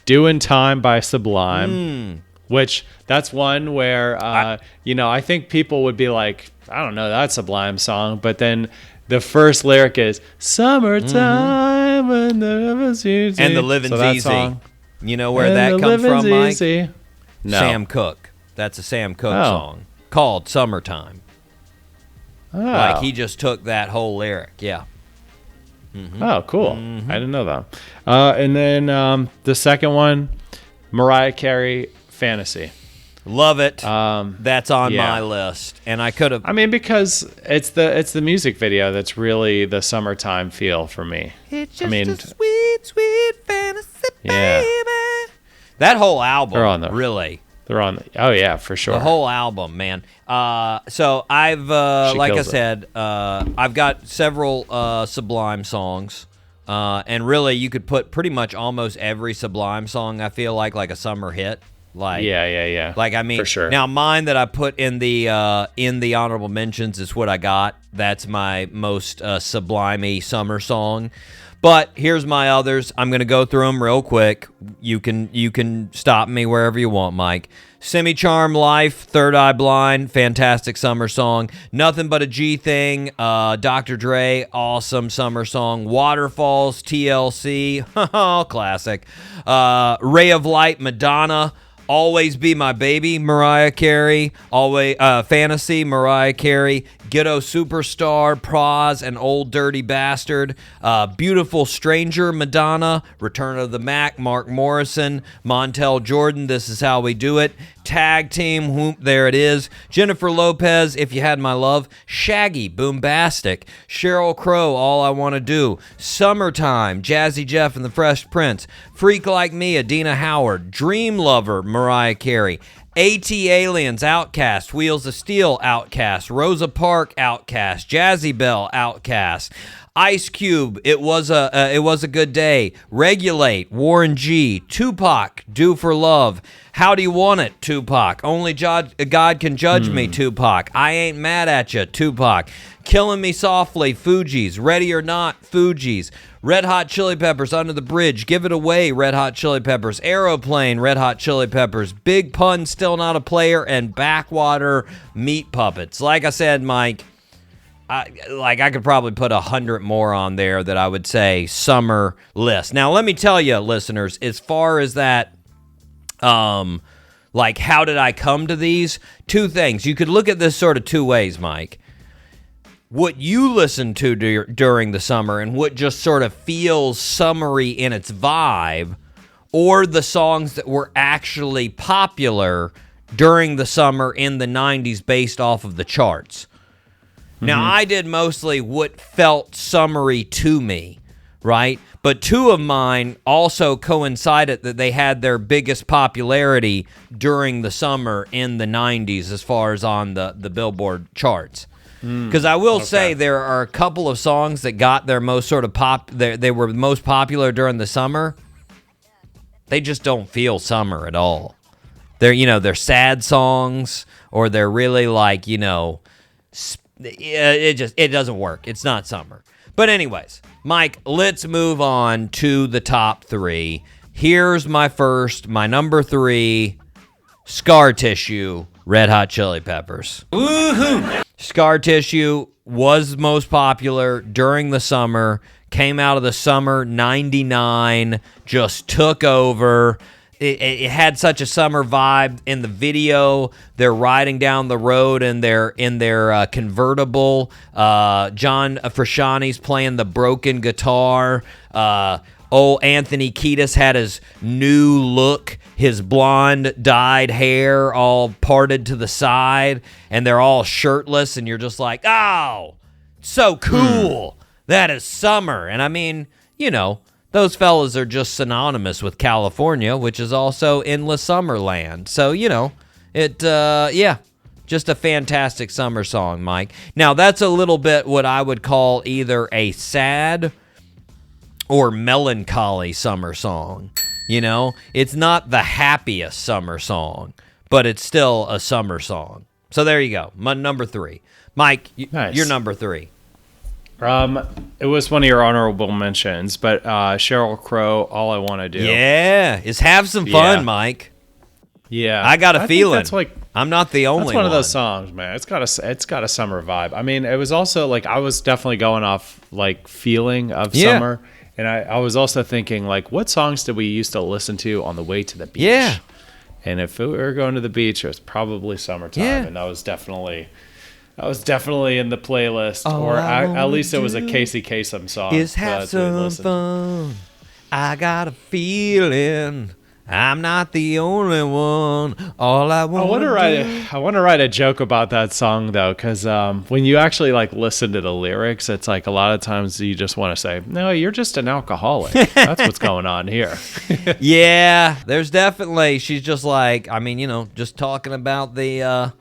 Speaker 3: Doing Time by Sublime, which that's one where, I think people would be like, I don't know that Sublime song, but then the first lyric is summertime and the
Speaker 2: living's easy. You know where that comes from, Mike?
Speaker 3: Easy. No.
Speaker 2: Sam Cooke. That's a Sam Cooke song called Summertime.
Speaker 3: Oh.
Speaker 2: Like he just took that whole lyric. Yeah.
Speaker 3: Oh, cool. I didn't know that. And then the second one, Mariah Carey, Fantasy.
Speaker 2: Love it. That's on my list. And I could have...
Speaker 3: I mean, because it's the music video that's really the summertime feel for me.
Speaker 2: It's just a sweet, sweet fantasy,
Speaker 3: yeah.
Speaker 2: baby. That whole album,
Speaker 3: They're on there.
Speaker 2: really.
Speaker 3: They're on. Oh, yeah, for sure.
Speaker 2: The whole album, man. So I've, like I said, I've got several Sublime songs. And really, you could put pretty much almost every Sublime song, I feel like a summer hit. Like
Speaker 3: yeah.
Speaker 2: Like, I mean,
Speaker 3: for sure.
Speaker 2: Now mine that I put in the honorable mentions is What I Got. That's my most Sublime-y summer song. But here's my others. I'm gonna go through them real quick. You can stop me wherever you want, Mike. Semi-Charmed Life, Third Eye Blind, fantastic summer song. Nothing But a G Thing, Dr. Dre, awesome summer song. Waterfalls, TLC, classic. Ray of Light, Madonna. Always Be My Baby, Mariah Carey. Always Fantasy, Mariah Carey. Ghetto Superstar, Praz, and Old Dirty Bastard. Beautiful Stranger, Madonna. Return of the Mac, Mark Morrison. Montel Jordan, This Is How We Do It. Tag Team, whoop, there it is. Jennifer Lopez, If You Had My Love. Shaggy, Boombastic. Sheryl Crow, All I Want to Do. Summertime, Jazzy Jeff and the Fresh Prince. Freak Like Me, Adina Howard. Dream Lover, Mariah Carey. A.T. Aliens, Outkast. Wheels of Steel, Outkast. Rosa Parks, Outkast. Jazzy Belle, Outkast. Ice Cube, It Was a Good Day. Regulate, Warren G. Tupac, Do for Love. How Do You Want It, Tupac. Only God Can Judge Me, Tupac. I Ain't Mad at Ya, Tupac. Killing Me Softly, Fugees. Ready or Not, Fugees. Red Hot Chili Peppers, Under the Bridge. Give It Away, Red Hot Chili Peppers. Aeroplane, Red Hot Chili Peppers. Big Pun, Still Not a Player. And Backwater, Meat Puppets. Like I said, Mike, I could probably put 100 more on there that I would say summer list. Now, let me tell you, listeners, as far as that, like, how did I come to these? Two things. You could look at this sort of two ways, Mike. What you listen to during the summer and what just sort of feels summery in its vibe, or the songs that were actually popular during the summer in the 90s based off of the charts. Now, I did mostly what felt summery to me, right? But two of mine also coincided that they had their biggest popularity during the summer in the 90s as far as on the Billboard charts. Because I will say there are a couple of songs that got their most sort of they were most popular during the summer. They just don't feel summer at all. They're sad songs, or they're really like, it doesn't work. It's not summer. But anyways, Mike, let's move on to the top three. Here's my number 3, Scar Tissue, Red Hot Chili Peppers. Woohoo! Scar Tissue was most popular during the summer, came out of the summer 99, just took over. It had such a summer vibe. In the video, they're riding down the road in their convertible. John Frusciante's playing the broken guitar. Anthony Kiedis had his new look, his blonde dyed hair all parted to the side, and they're all shirtless, and you're just like, oh, so cool. That is summer. And I mean, those fellas are just synonymous with California, which is also endless summer land. So, just a fantastic summer song, Mike. Now, that's a little bit what I would call either a sad or melancholy summer song. It's not the happiest summer song, but it's still a summer song. So there you go, my number 3. Mike,
Speaker 3: Nice.
Speaker 2: you're number 3.
Speaker 3: It was one of your honorable mentions, but Sheryl Crow, All I Want to Do.
Speaker 2: Yeah, is have some fun,
Speaker 3: Yeah.
Speaker 2: Mike.
Speaker 3: Yeah.
Speaker 2: I got a
Speaker 3: think
Speaker 2: feeling.
Speaker 3: that's like
Speaker 2: I'm not the only
Speaker 3: That's one of those songs, man. It's got a summer vibe. I mean, it was also like I was definitely going off like feeling of
Speaker 2: Yeah.
Speaker 3: summer, and I was also thinking like, what songs did we used to listen to on the way to the beach?
Speaker 2: Yeah.
Speaker 3: And if we were going to the beach, it was probably summertime,
Speaker 2: Yeah.
Speaker 3: and that was definitely in the playlist,
Speaker 2: All
Speaker 3: or
Speaker 2: I
Speaker 3: at least it was a
Speaker 2: wanna
Speaker 3: Casey Kasem song.
Speaker 2: Is have
Speaker 3: that we
Speaker 2: some
Speaker 3: listened.
Speaker 2: fun. I got a feeling I'm not the only one. All I
Speaker 3: I
Speaker 2: want
Speaker 3: want to write a joke about that song though, because when you actually like listen to the lyrics, it's like a lot of times you just want to say, "No, you're just an alcoholic." That's what's going on here.
Speaker 2: Yeah, there's definitely. She's just like, I mean, just talking about the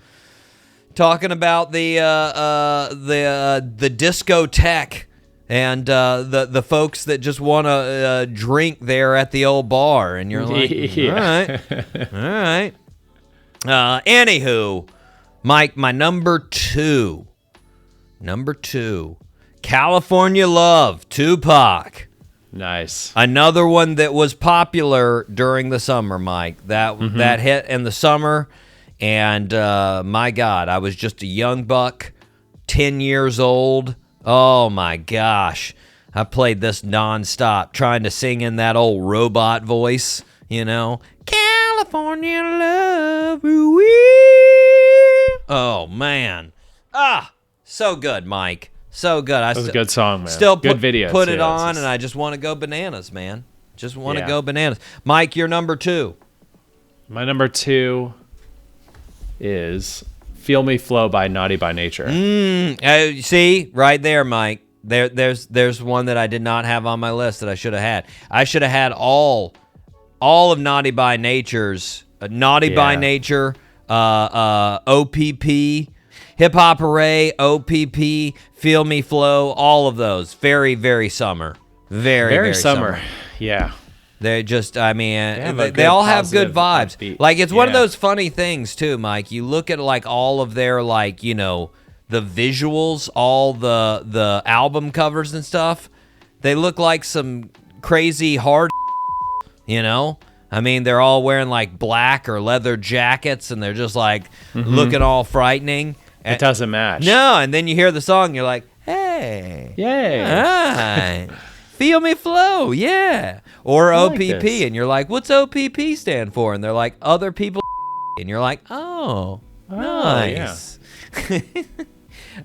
Speaker 2: discotheque and the folks that just want to drink there at the old bar, and you're like,
Speaker 3: Yeah.
Speaker 2: all right. Anywho, Mike, my number two, California Love, Tupac.
Speaker 3: Nice.
Speaker 2: Another one that was popular during the summer, Mike. That hit in the summer, and my God, I was just a young buck, 10 years old. Oh my gosh, I played this nonstop, trying to sing in that old robot voice, California love, ooh-wee. Oh man, so good, Mike. So good.
Speaker 3: That was a good song, man.
Speaker 2: Still
Speaker 3: good video.
Speaker 2: put it on, and I just want to go bananas, man. Just want to go bananas. Mike, you're number 2.
Speaker 3: My number 2 is "Feel Me Flow" by Naughty by Nature.
Speaker 2: See, right there, Mike. There's one that I did not have on my list that I should have had. I should have had all of Naughty by Nature's by Nature, OPP, Hip Hop Hooray, OPP, Feel Me Flow, all of those. Very, very summer. Very
Speaker 3: summer. Yeah.
Speaker 2: They just, I mean,
Speaker 3: a
Speaker 2: they all have good
Speaker 3: positive,
Speaker 2: vibes.
Speaker 3: upbeat.
Speaker 2: Like, it's one of
Speaker 3: Yeah.
Speaker 2: those funny things, too, Mike. You look at, like, all of their, like, the visuals, all the album covers and stuff. They look like some crazy hard, I mean, they're all wearing, like, black or leather jackets, and they're just, like, looking all frightening.
Speaker 3: It doesn't match.
Speaker 2: No, and then you hear the song, and you're like, hey.
Speaker 3: Yay.
Speaker 2: Hi. Feel Me Flow, yeah. Or
Speaker 3: I like
Speaker 2: OPP,
Speaker 3: this.
Speaker 2: and you're like, what's OPP stand for? And they're like, other people, and you're like, oh, nice.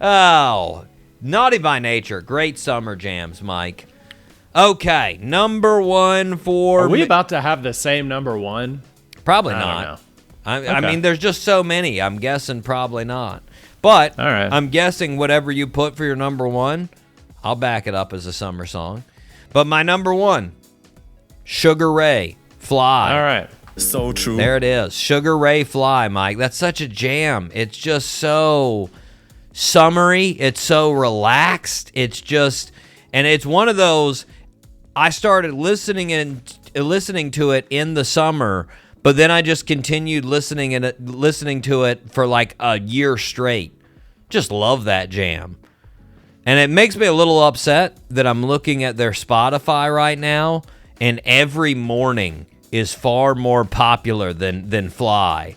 Speaker 2: Oh, Naughty by Nature, great summer jams, Mike. Okay, number 1 for
Speaker 3: Are we about to have the same number 1?
Speaker 2: probably
Speaker 3: I don't
Speaker 2: not.
Speaker 3: know.
Speaker 2: I
Speaker 3: Okay.
Speaker 2: mean, there's just so many. I'm guessing probably not. But
Speaker 3: All right.
Speaker 2: I'm guessing whatever you put for your number 1, I'll back it up as a summer song. But my number 1, Sugar Ray, Fly.
Speaker 3: All right.
Speaker 4: So true.
Speaker 2: There it is. Sugar Ray Fly, Mike. That's such a jam. It's just so summery. It's so relaxed. It's just, and it's one of those, I started listening to it in the summer, but then I just continued listening to it for like a year straight. Just love that jam. And it makes me a little upset that I'm looking at their Spotify right now, and every morning is far more popular than Fly.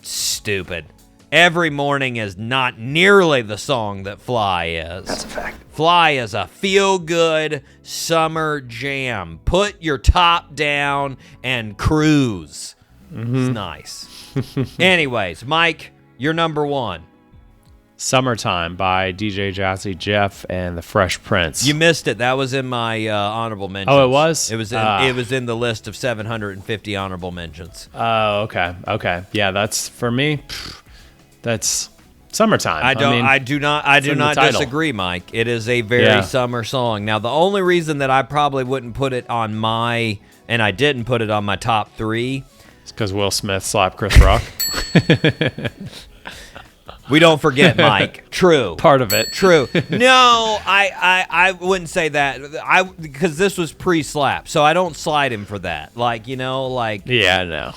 Speaker 2: Stupid. Every morning is not nearly the song that Fly is. That's a fact. Fly is a feel-good summer jam. Put your top down and cruise. It's nice. Anyways, Mike, you're number 1.
Speaker 3: "Summertime" by DJ Jazzy Jeff and the Fresh Prince.
Speaker 2: You missed it. That was in my honorable mentions.
Speaker 3: Oh, it was?
Speaker 2: It was in the list of 750 honorable mentions.
Speaker 3: Oh, okay. Okay. Yeah, that's for me. That's "Summertime."
Speaker 2: I do not
Speaker 3: in the title.
Speaker 2: disagree, Mike. It is a very summer song. Now, the only reason that I probably wouldn't put it on and I didn't put it on my top 3.
Speaker 3: It's because Will Smith slapped Chris Rock.
Speaker 2: We don't forget, Mike. True.
Speaker 3: Part of it.
Speaker 2: True. No, I wouldn't say that. Because this was pre-slap, so I don't slide him for that.
Speaker 3: Yeah, I know.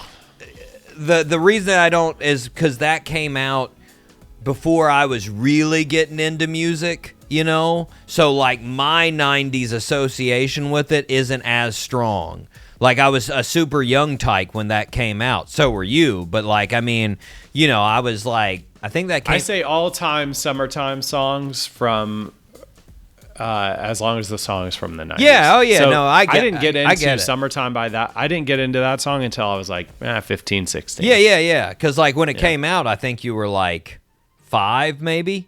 Speaker 2: The reason I don't is because that came out before I was really getting into music, you know? So, like, my 90s association with it isn't as strong. Like, I was a super young tyke when that came out. So were you. But, like, I mean, you know, I was like, I think that came...
Speaker 3: I say all-time summertime songs from... as long as the song is from the 90s.
Speaker 2: Yeah, oh yeah,
Speaker 3: so
Speaker 2: no,
Speaker 3: I didn't get into
Speaker 2: it.
Speaker 3: Summertime by that. I didn't get into that song until I was like 15, 16.
Speaker 2: Yeah. Because, like, when it came out, I think you were, like, 5, maybe?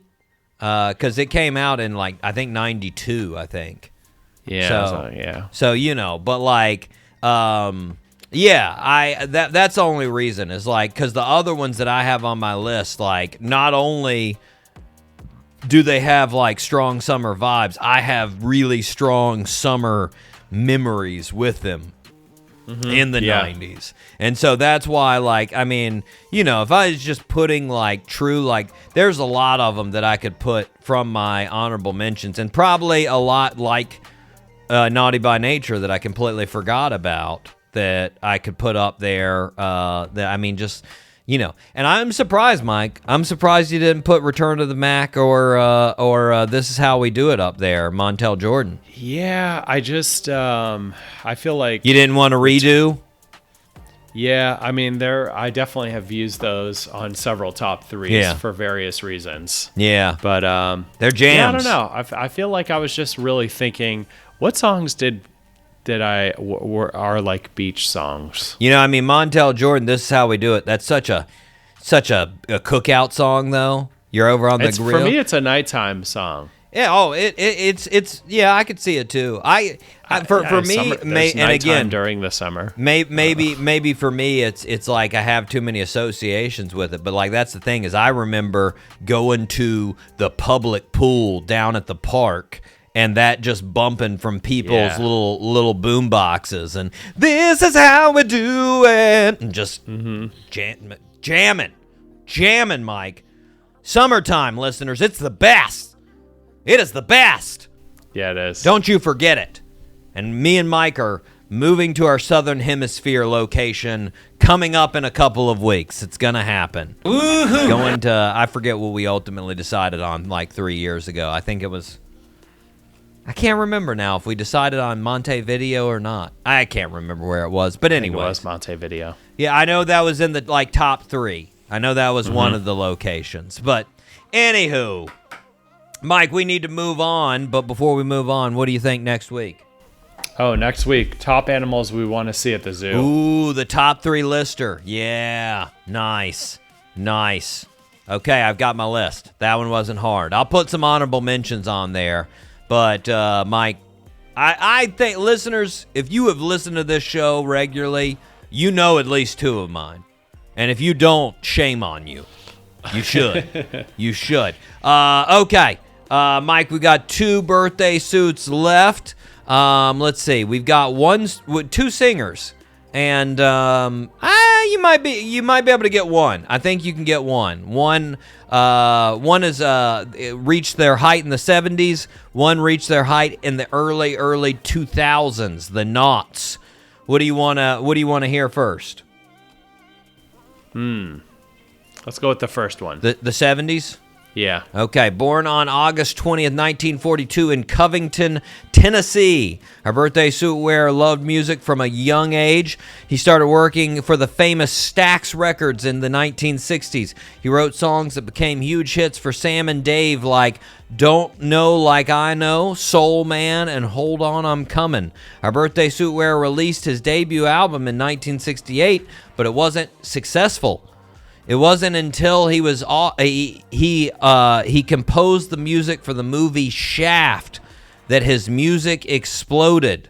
Speaker 2: Because it came out in, like, I think 92, I think.
Speaker 3: Yeah,
Speaker 2: So, you know, but, like... that's the only reason is like because the other ones that I have on my list, like not only do they have like strong summer vibes, I have really strong summer memories with them in the 90s. And so that's why, like, I mean, you know, if I was just putting like true, like there's a lot of them that I could put from my honorable mentions and probably a lot like Naughty by Nature that I completely forgot about that I could put up there. That I mean, just, you know, and I'm surprised, Mike. I'm surprised you didn't put Return to the Mac or This Is How We Do It up there, Montel Jordan.
Speaker 3: Yeah, I just I feel like
Speaker 2: you didn't want to redo.
Speaker 3: Yeah, I mean, I definitely have used those on several top threes for various reasons.
Speaker 2: Yeah,
Speaker 3: but
Speaker 2: they're jams.
Speaker 3: Yeah, I don't know. I feel like I was just really thinking, what songs are like beach songs? You
Speaker 2: know, I mean, Montel Jordan, This Is How We Do It. That's such a cookout song, though. You're over on the grill.
Speaker 3: For me, it's a nighttime song.
Speaker 2: Yeah. Oh, it's yeah. I could see it too. For me, and again
Speaker 3: during the summer,
Speaker 2: maybe for me, it's like I have too many associations with it. But like that's the thing is, I remember going to the public pool down at the park. And that just bumping from people's little boom boxes, and this is how we do it, and just jamming, Mike. Summertime, listeners, it's the best. It is the best.
Speaker 3: Yeah, it is.
Speaker 2: Don't you forget it. And me and Mike are moving to our Southern Hemisphere location coming up in a couple of weeks. It's gonna happen. Woo-hoo. Going to, I forget what we ultimately decided on like 3 years ago. I think it was. I can't remember now if we decided on Montevideo or not. I can't remember where it was, but anyway,
Speaker 3: it was Montevideo.
Speaker 2: Yeah, I know that was in the like top 3. I know that was one of the locations. But anywho, Mike, we need to move on. But before we move on, what do you think next week?
Speaker 3: Oh, next week, top animals we want to see at the zoo.
Speaker 2: Ooh, the top 3 lister. Yeah, nice. Okay, I've got my list. That one wasn't hard. I'll put some honorable mentions on there. But, Mike, I think, listeners, if you have listened to this show regularly, you know at least 2 of mine. And if you don't, shame on you. You should. You should. Okay, Mike, we got 2 birthday suits left. Let's see. We've got 2 singers. And you might be able to get one. I think you can get one. One is reached their height in the 70s. One reached their height in the early 2000s. The Knots. What do you wanna hear first?
Speaker 3: Let's go with the first one.
Speaker 2: The 70s.
Speaker 3: Yeah.
Speaker 2: Okay, born on August 20th, 1942 in Covington, Tennessee. Our birthday suit wearer loved music from a young age. He started working for the famous Stax Records in the 1960s. He wrote songs that became huge hits for Sam and Dave like Don't Know Like I Know, Soul Man, and Hold On I'm Coming. Our birthday suit wearer released his debut album in 1968, but it wasn't successful. It wasn't until he composed the music for the movie Shaft that his music exploded.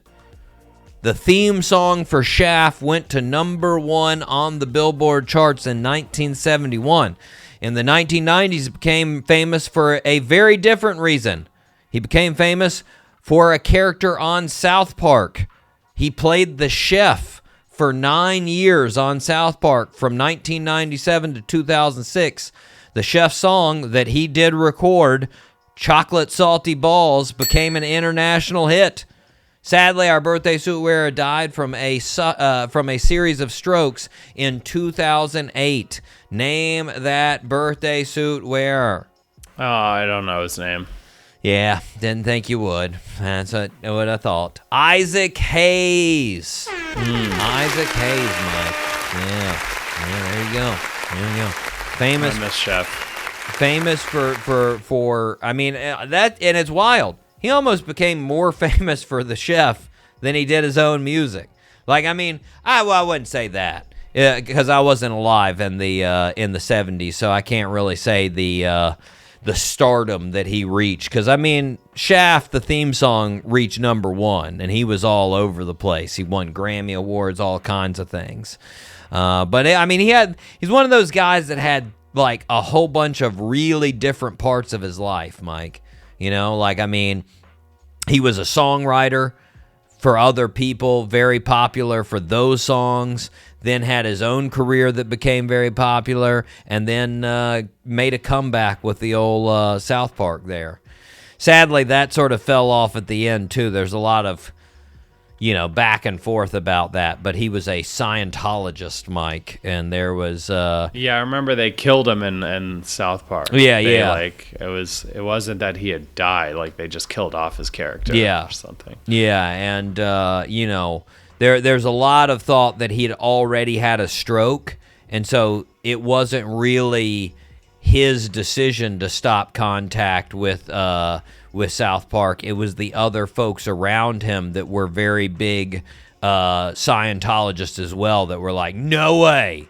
Speaker 2: The theme song for Shaft went to number 1 on the Billboard charts in 1971. In the 1990s, he became famous for a very different reason. He became famous for a character on South Park. He played the chef for 9 years on South Park from 1997 to 2006. The chef song that he did record, Chocolate Salty Balls, became an international hit. Sadly, our birthday suit wearer died from a series of strokes in 2008. Name that birthday suit wearer.
Speaker 3: Oh, I don't know his name.
Speaker 2: Yeah, didn't think you would. That's what I thought. Isaac Hayes. Isaac Hayes, Mike. Yeah, there you go. Famous.
Speaker 3: I miss Chef.
Speaker 2: Famous for I mean, that, and it's wild. He almost became more famous for the Chef than he did his own music. Like, I mean, I wouldn't say that because I wasn't alive in the 70s, so I can't really say the stardom that he reached. Because, I mean, Shaft, the theme song, reached number 1, and he was all over the place. He won Grammy Awards, all kinds of things. But, I mean, he's one of those guys that had, like, a whole bunch of really different parts of his life, Mike. You know, like, I mean, he was a songwriter for other people, very popular for those songs, then had his own career that became very popular, and then made a comeback with the old South Park there. Sadly, that sort of fell off at the end, too. There's a lot of, back and forth about that, but he was a Scientologist, Mike, and there was...
Speaker 3: Yeah, I remember they killed him in South Park.
Speaker 2: Yeah.
Speaker 3: Like, it wasn't that he had died, like, they just killed off his character or something.
Speaker 2: Yeah, and, there's a lot of thought that he'd already had a stroke, and so it wasn't really his decision to stop contact with South Park. It was the other folks around him that were very big Scientologists as well that were like, no way,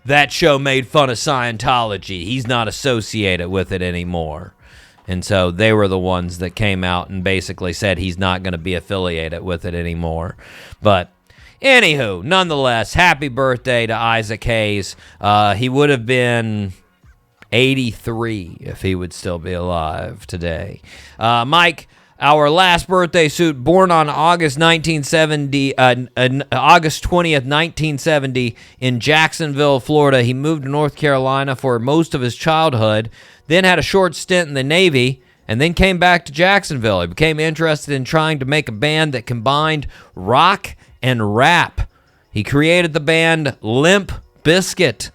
Speaker 2: that show made fun of Scientology. He's not associated with it anymore. And so they were the ones that came out and basically said he's not going to be affiliated with it anymore. But anywho, nonetheless, happy birthday to Isaac Hayes. He would have been 83 if he would still be alive today. Mike, our last birthday suit, born on August 20th, 1970 in Jacksonville, Florida. He moved to North Carolina for most of his childhood, then had a short stint in the Navy, and then came back to Jacksonville. He became interested in trying to make a band that combined rock and rap. He created the band Limp Bizkit.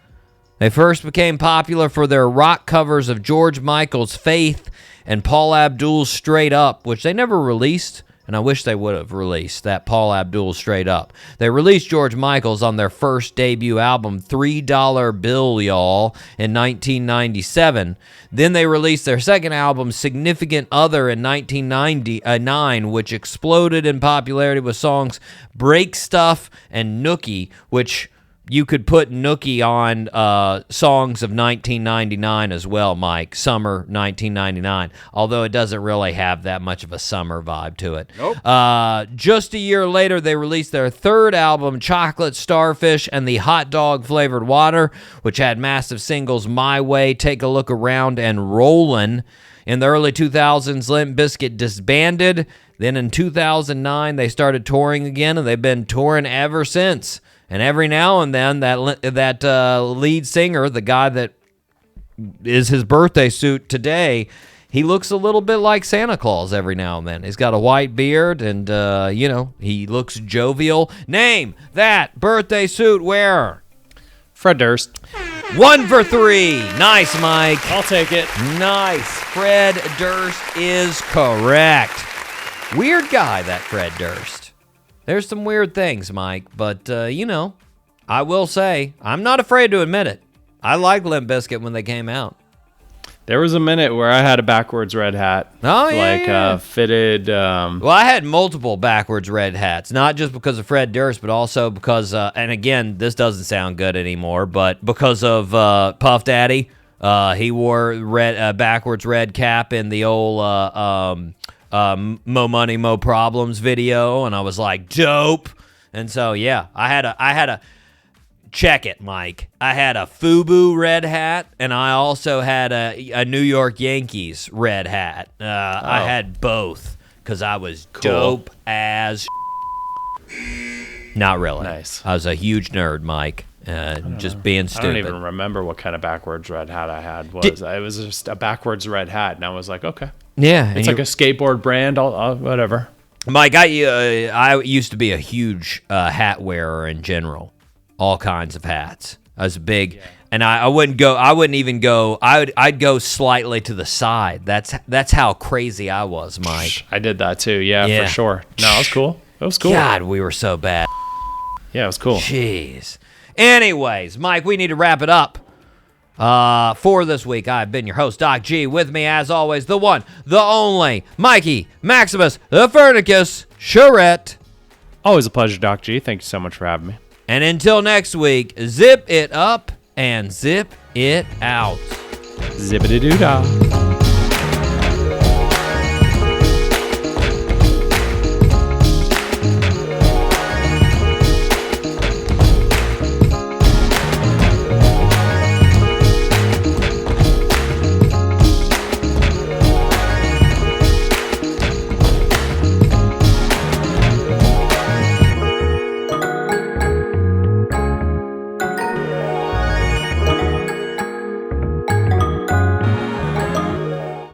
Speaker 2: They first became popular for their rock covers of George Michael's Faith and Paul Abdul's Straight Up, which they never released, and I wish they would have released that Paul Abdul Straight Up. They released George Michael's on their first debut album, $3 Bill, Y'all, in 1997. Then they released their second album, Significant Other, in 1999, which exploded in popularity with songs Break Stuff and Nookie, which... you could put Nookie on songs of 1999 as well, Mike. Summer 1999. Although it doesn't really have that much of a summer vibe to it.
Speaker 3: Nope.
Speaker 2: Just a year later, they released their third album, Chocolate Starfish and the Hot Dog Flavored Water, which had massive singles My Way, Take a Look Around, and Rollin'. In the early 2000s, Limp Bizkit disbanded. Then in 2009, they started touring again, and they've been touring ever since. And every now and then, that lead singer, the guy that is his birthday suit today, he looks a little bit like Santa Claus every now and then. He's got a white beard, and, he looks jovial. Name that birthday suit wearer.
Speaker 3: Fred Durst.
Speaker 2: 1 for 3. Nice, Mike.
Speaker 3: I'll take it.
Speaker 2: Nice. Fred Durst is correct. Weird guy, that Fred Durst. There's some weird things, Mike, but, I will say, I'm not afraid to admit it. I liked Limp Bizkit when they came out.
Speaker 3: There was a minute where I had a backwards red hat.
Speaker 2: Oh, yeah.
Speaker 3: Fitted.
Speaker 2: Well, I had multiple backwards red hats, not just because of Fred Durst, but also because, and again, this doesn't sound good anymore, but because of Puff Daddy. He wore backwards red cap in the old... Mo Money, Mo Problems video, and I was like, dope. And so, yeah, I had a check it, Mike. I had a FUBU red hat, and I also had a New York Yankees red hat. I had both because I was dope as Not really.
Speaker 3: Nice.
Speaker 2: I was a huge nerd, Mike. Just being stupid.
Speaker 3: I don't even remember what kind of backwards red hat I had. It was just a backwards red hat, and I was like, okay.
Speaker 2: Yeah.
Speaker 3: It's like a skateboard brand, whatever.
Speaker 2: Mike, I used to be a huge hat wearer in general, all kinds of hats. I was big, and I wouldn't even go. I'd go slightly to the side. That's how crazy I was, Mike.
Speaker 3: I did that too. Yeah, for sure. No, it was cool. It was cool.
Speaker 2: God, we were so bad.
Speaker 3: Yeah, it was cool.
Speaker 2: Jeez. Anyways, Mike, we need to wrap it up. For this week, I've been your host, Doc G. With me, as always, the one, the only, Mikey Maximus, the Fernicus Charette.
Speaker 3: Always a pleasure, Doc G. Thank you so much for having me.
Speaker 2: And until next week, zip it up and zip it out.
Speaker 3: Zippity-doo-dah.